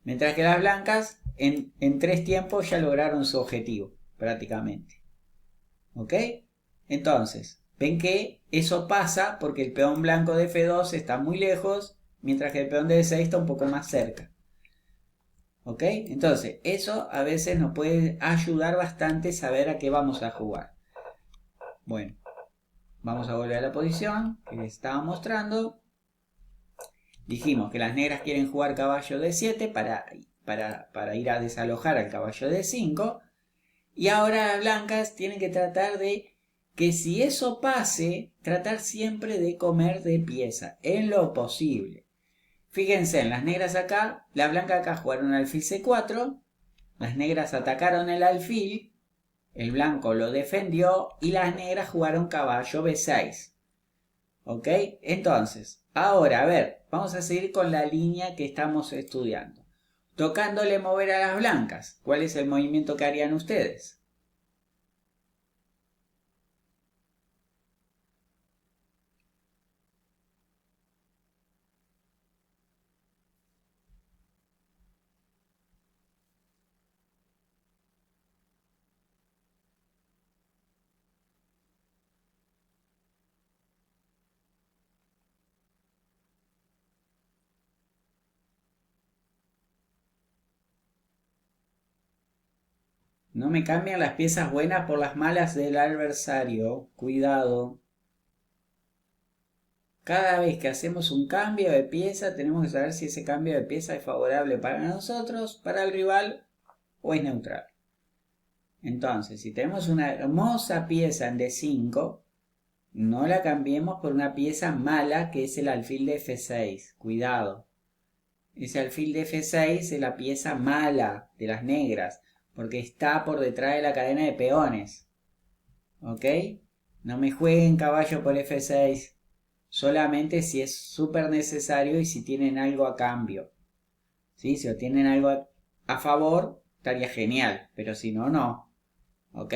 Mientras que las blancas, en 3 tiempos ya lograron su objetivo, prácticamente. ¿Ok? Entonces, ven que eso pasa porque el peón blanco de F2 está muy lejos, mientras que el peón de D6 está un poco más cerca. ¿Ok? Entonces, eso a veces nos puede ayudar bastante saber a qué vamos a jugar. Bueno, vamos a volver a la posición que les estaba mostrando. Dijimos que las negras quieren jugar caballo D7 para ir a desalojar al caballo D5. Y ahora las blancas tienen que tratar de que si eso pase, tratar siempre de comer de pieza, en lo posible. Fíjense, en las negras acá, las blancas acá jugaron alfil C4, Las negras atacaron el alfil, el blanco lo defendió y las negras jugaron caballo B6. ¿Ok? Entonces, ahora, a ver, vamos a seguir con la línea que estamos estudiando. Tocándole mover a las blancas. ¿Cuál es el movimiento que harían ustedes? No me cambian las piezas buenas por las malas del adversario. Cuidado. Cada vez que hacemos un cambio de pieza tenemos que saber si ese cambio de pieza es favorable para nosotros, para el rival o es neutral. Entonces, si tenemos una hermosa pieza en D5, no la cambiemos por una pieza mala que es el alfil de F6. Cuidado. Ese alfil de F6 es la pieza mala de las negras, porque está por detrás de la cadena de peones. ¿Ok? No me jueguen caballo por F6. Solamente si es súper necesario y si tienen algo a cambio. ¿Sí? Si obtienen algo a favor, estaría genial. Pero si no, no. ¿Ok?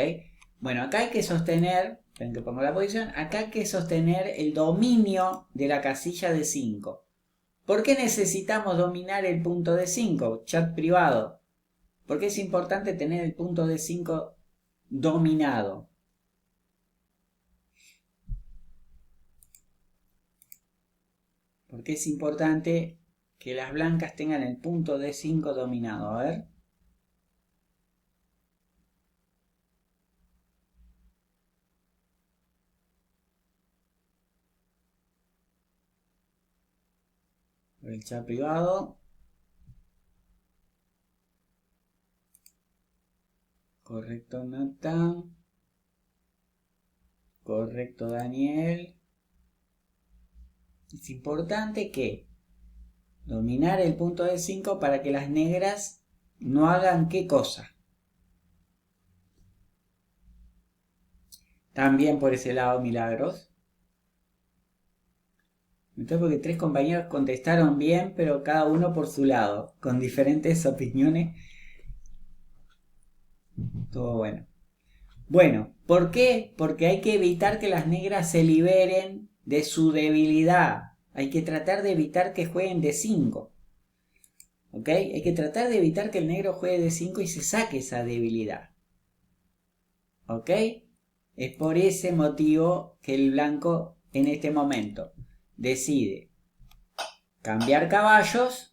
Bueno, acá hay que sostener, ven que pongo la posición, acá hay que sostener el dominio de la casilla de 5. ¿Por qué necesitamos dominar el punto de 5? Chat privado. Porque es importante tener el punto de 5 dominado. Porque es importante que las blancas tengan el punto de 5 dominado. A ver. El chat privado. Correcto, Nathan. Correcto, Daniel. Es importante que dominar el punto de 5 para que las negras no hagan qué cosa. También por ese lado, Milagros. Entonces, porque 3 compañeros contestaron bien, pero cada uno por su lado, con diferentes opiniones. Todo bueno. Bueno, ¿por qué? Porque hay que evitar que las negras se liberen de su debilidad. Hay que tratar de evitar que jueguen de 5. ¿Ok? Hay que tratar de evitar que el negro juegue de 5 y se saque esa debilidad. ¿Ok? Es por ese motivo que el blanco en este momento decide cambiar caballos.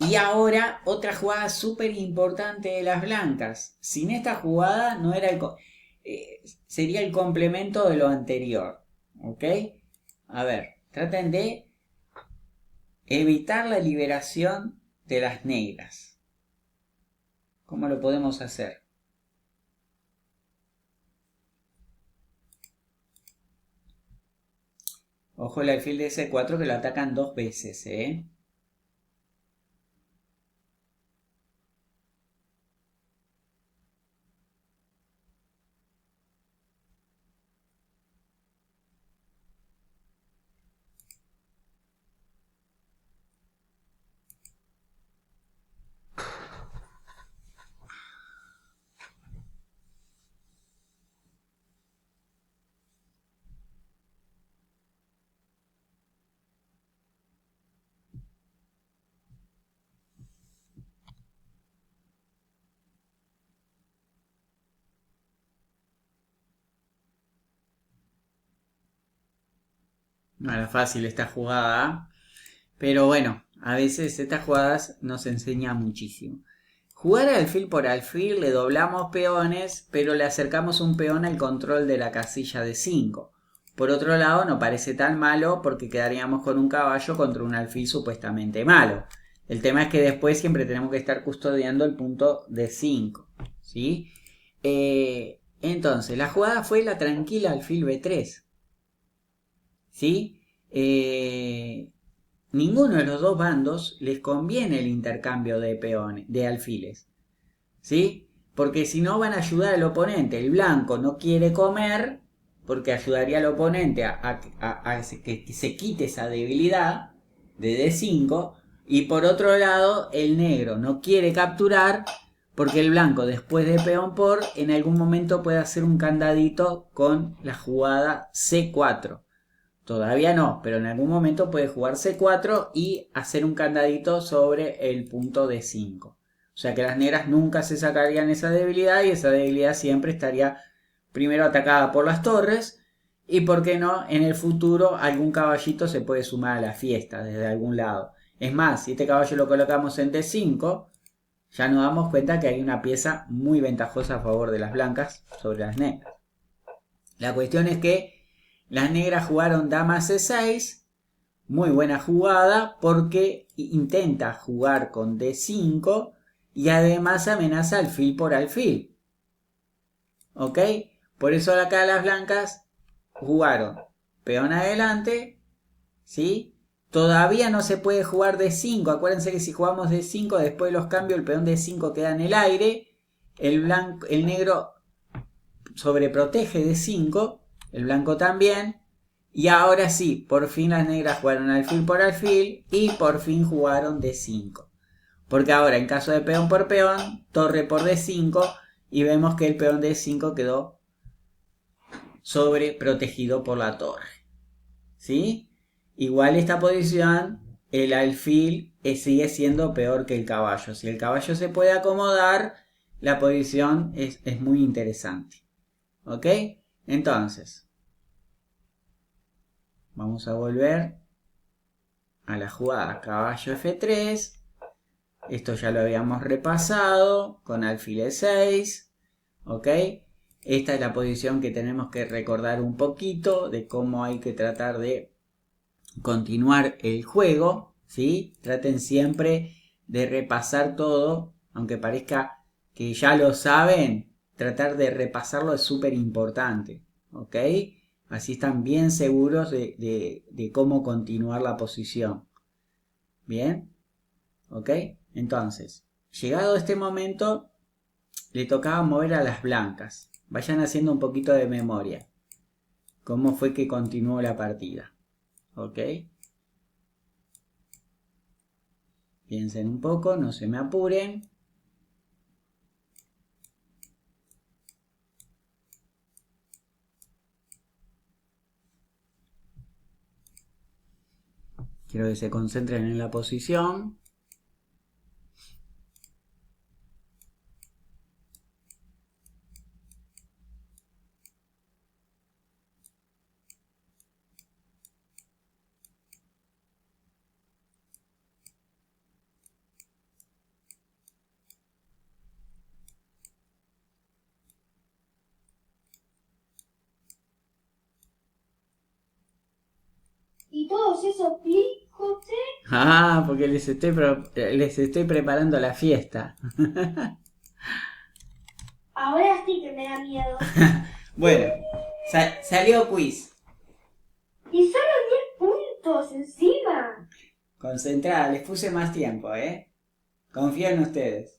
Y ahora otra jugada súper importante de las blancas. Sin esta jugada no era sería el complemento de lo anterior. ¿Ok? A ver, traten de evitar la liberación de las negras. ¿Cómo lo podemos hacer? Ojo el alfil de C4 que lo atacan 2 veces, ¿eh? No era fácil esta jugada, pero bueno, a veces estas jugadas nos enseñan muchísimo. Jugar alfil por alfil, le doblamos peones, pero le acercamos un peón al control de la casilla de 5. Por otro lado, no parece tan malo porque quedaríamos con un caballo contra un alfil supuestamente malo. El tema es que después siempre tenemos que estar custodiando el punto de 5, ¿sí? Entonces, la jugada fue la tranquila alfil B3. ¿Sí? ninguno de los dos bandos les conviene el intercambio de peones, de alfiles, ¿sí? Porque si no van a ayudar al oponente. El blanco no quiere comer porque ayudaría al oponente a que se quite esa debilidad de D5. Y por otro lado, el negro no quiere capturar porque el blanco, después de peón por, en algún momento puede hacer un candadito con la jugada C4. Todavía no, pero en algún momento puede jugar C4 y hacer un candadito sobre el punto D5. O sea que las negras nunca se sacarían esa debilidad y esa debilidad siempre estaría primero atacada por las torres y, por qué no, en el futuro algún caballito se puede sumar a la fiesta desde algún lado. Es más, si este caballo lo colocamos en D5, ya nos damos cuenta que hay una pieza muy ventajosa a favor de las blancas sobre las negras. La cuestión es que las negras jugaron dama C6, muy buena jugada porque intenta jugar con D5 y además amenaza alfil por alfil. ¿Ok? Por eso acá las blancas jugaron peón adelante, ¿sí? Todavía no se puede jugar D5. Acuérdense que si jugamos D5, después de los cambios, el peón D5 queda en el aire. El negro sobreprotege D5, el blanco también. Y ahora sí, por fin las negras jugaron alfil por alfil y por fin jugaron D5. Porque ahora, en caso de peón por peón, torre por D5, y vemos que el peón D5 quedó sobreprotegido por la torre. ¿Sí? Igual esta posición, el alfil sigue siendo peor que el caballo. Si el caballo se puede acomodar, la posición es muy interesante. ¿Ok? Entonces, vamos a volver a la jugada caballo F3. Esto ya lo habíamos repasado con alfil E6. ¿Ok? Esta es la posición que tenemos que recordar un poquito de cómo hay que tratar de continuar el juego, ¿sí? Traten siempre de repasar todo, aunque parezca que ya lo saben, tratar de repasarlo es súper importante, ¿ok? Así están bien seguros de cómo continuar la posición. ¿Bien? ¿Ok? Entonces, llegado este momento, le tocaba mover a las blancas. Vayan haciendo un poquito de memoria. ¿Cómo fue que continuó la partida? ¿Ok? Piensen un poco, no se me apuren. Quiero que se concentren en la posición. Y todos esos clics, José. Ah, porque les estoy preparando la fiesta. Ahora sí que me da miedo. Bueno, salió quiz. Y solo 10 puntos encima. Concentrada, les puse más tiempo, ¿eh? Confío en ustedes.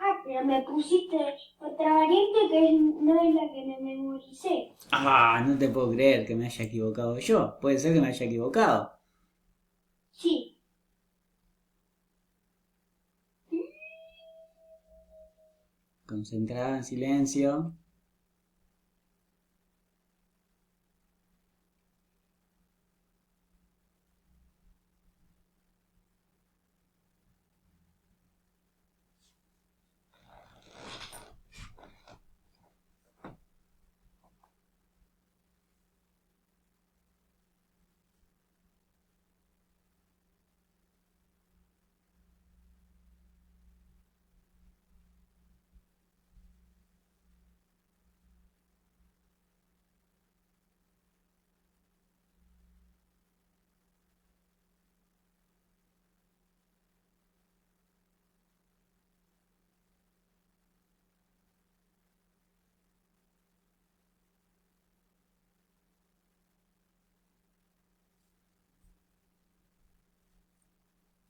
Ah, pero me pusiste otra variante que no es la que me memoricé. Ah, no te puedo creer que me haya equivocado yo. Puede ser que me haya equivocado. Sí. Concentrada, en silencio.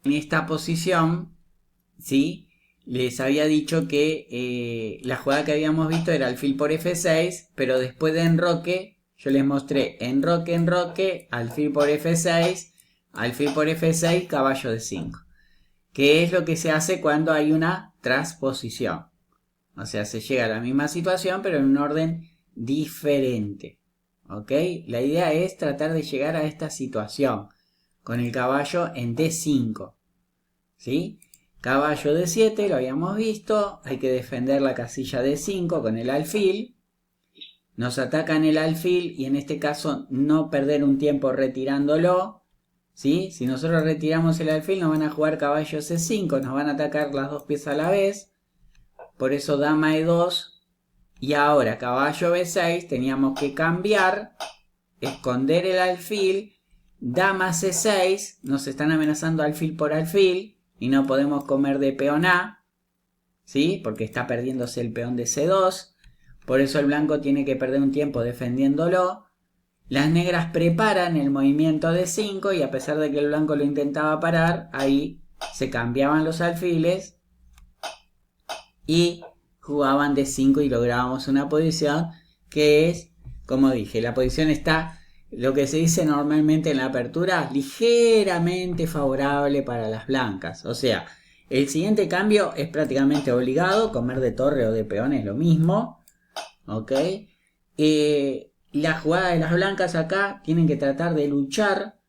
en esta posición, ¿sí? Les había dicho que la jugada que habíamos visto era alfil por F6, pero después de enroque, yo les mostré enroque, alfil por F6, alfil por F6, caballo de 5. Que es lo que se hace cuando hay una transposición. O sea, se llega a la misma situación, pero en un orden diferente. ¿Ok? La idea es tratar de llegar a esta situación con el caballo en D5. ¿Sí? Caballo D7, lo habíamos visto. Hay que defender la casilla D5 con el alfil. Nos atacan el alfil y en este caso no perder un tiempo retirándolo. ¿Sí? Si nosotros retiramos el alfil nos van a jugar caballo C5, nos van a atacar las dos piezas a la vez. Por eso dama E2. Y ahora caballo B6 teníamos que cambiar, esconder el alfil. Dama C6, nos están amenazando alfil por alfil y no podemos comer de peón A. ¿Sí? Porque está perdiéndose el peón de C2. Por eso el blanco tiene que perder un tiempo defendiéndolo. Las negras preparan el movimiento de 5 y a pesar de que el blanco lo intentaba parar, ahí se cambiaban los alfiles y jugaban de 5 y lográbamos una posición que es, como dije, la posición está, lo que se dice normalmente en la apertura, ligeramente favorable para las blancas. O sea, el siguiente cambio es prácticamente obligado, comer de torre o de peón es lo mismo. ¿Ok? La jugada de las blancas acá tienen que tratar de luchar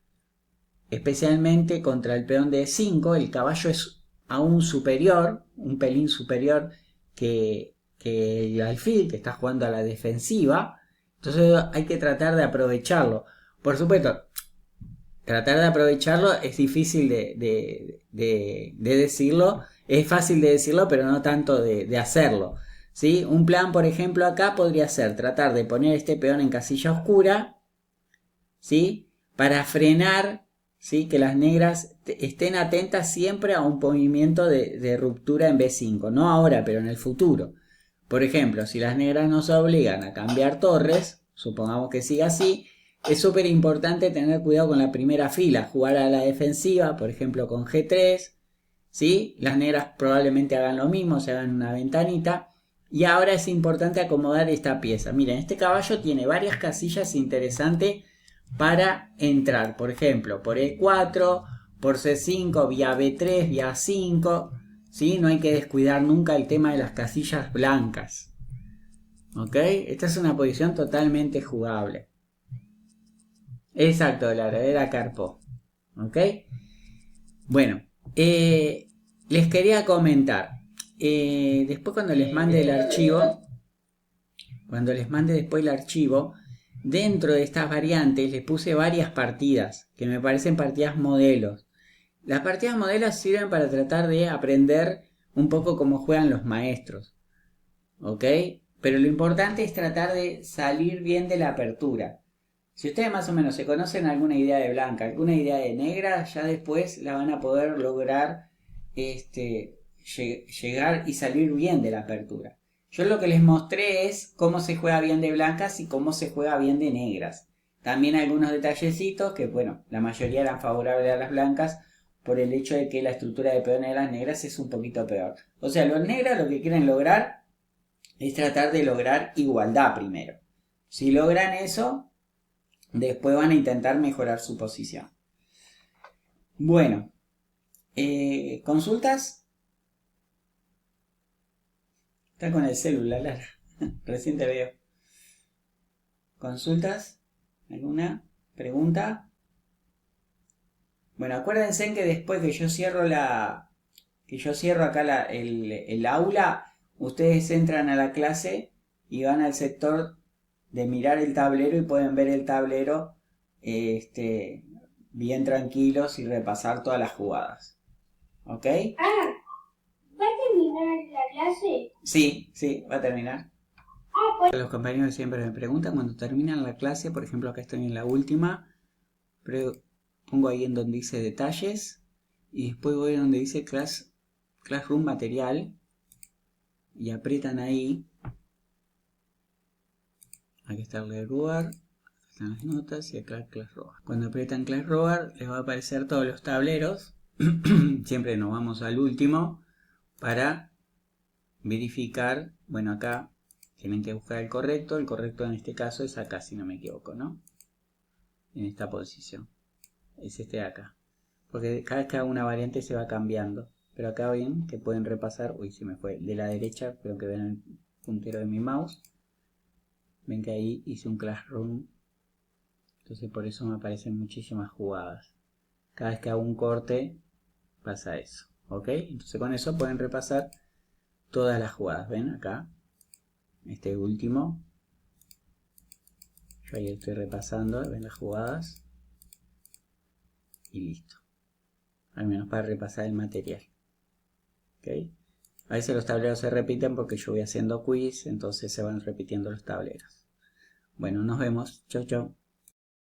especialmente contra el peón de 5. El caballo es aún superior, un pelín superior que el alfil, que está jugando a la defensiva. Entonces hay que tratar de aprovecharlo. Por supuesto, tratar de aprovecharlo es difícil de decirlo. Es fácil de decirlo, pero no tanto de hacerlo. ¿Sí? Un plan, por ejemplo, acá podría ser tratar de poner este peón en casilla oscura, ¿sí? Para frenar, ¿sí? Que las negras estén atentas siempre a un movimiento de ruptura en B5. No ahora, pero en el futuro. Por ejemplo, si las negras nos obligan a cambiar torres, supongamos que siga así, es súper importante tener cuidado con la primera fila, jugar a la defensiva, por ejemplo con G3, ¿sí? Las negras probablemente hagan lo mismo, se hagan una ventanita. Y ahora es importante acomodar esta pieza. Miren, este caballo tiene varias casillas interesantes para entrar. Por ejemplo, por E4, por C5, vía B3, vía 5. ¿Sí? No hay que descuidar nunca el tema de las casillas blancas. ¿Ok? Esta es una posición totalmente jugable. Exacto, la verdadera Karpov. ¿Ok? Bueno, les quería comentar. Después cuando les mande el archivo, dentro de estas variantes les puse varias partidas que me parecen partidas modelos. Las partidas modelos sirven para tratar de aprender un poco cómo juegan los maestros, ¿ok? Pero lo importante es tratar de salir bien de la apertura. Si ustedes más o menos se conocen alguna idea de blanca, alguna idea de negra, ya después la van a poder lograr llegar y salir bien de la apertura. Yo lo que les mostré es cómo se juega bien de blancas y cómo se juega bien de negras. También algunos detallecitos que, bueno, la mayoría eran favorables a las blancas por el hecho de que la estructura de peones de las negras es un poquito peor. O sea, los negros lo que quieren lograr es tratar de lograr igualdad primero. Si logran eso, después van a intentar mejorar su posición. Bueno, ¿consultas? Está con el celular, Lara. Recién te veo. ¿Consultas? ¿Alguna pregunta? Bueno, acuérdense que después que yo cierro acá el aula, ustedes entran a la clase y van al sector de mirar el tablero y pueden ver el tablero bien tranquilos y repasar todas las jugadas. ¿Ok? Ah, ¿va a terminar la clase? Sí, va a terminar. Pues... Los compañeros siempre me preguntan cuando terminan la clase, por ejemplo acá estoy en la última, pongo ahí en donde dice detalles y después voy a donde dice Classroom material y aprietan ahí. Aquí está el Classroom, están las notas y acá Classroom. Cuando aprietan Classroom les va a aparecer todos los tableros siempre nos vamos al último para verificar. Bueno, acá tienen que buscar el correcto en este caso es acá, si no me equivoco, ¿no? En esta posición es este de acá, porque cada vez que hago una variante se va cambiando, pero acá ven que pueden repasar. Uy, se me fue de la derecha, creo que ven el puntero de mi mouse, ven que ahí hice un Classroom, entonces por eso me aparecen muchísimas jugadas. Cada vez que hago un corte pasa eso, ¿ok? Entonces con eso pueden repasar todas las jugadas. Ven acá, este último, yo ahí estoy repasando, ven las jugadas y listo, al menos para repasar el material, ¿ok? A veces los tableros se repiten porque yo voy haciendo quiz, entonces se van repitiendo los tableros. Bueno, nos vemos, chau chau.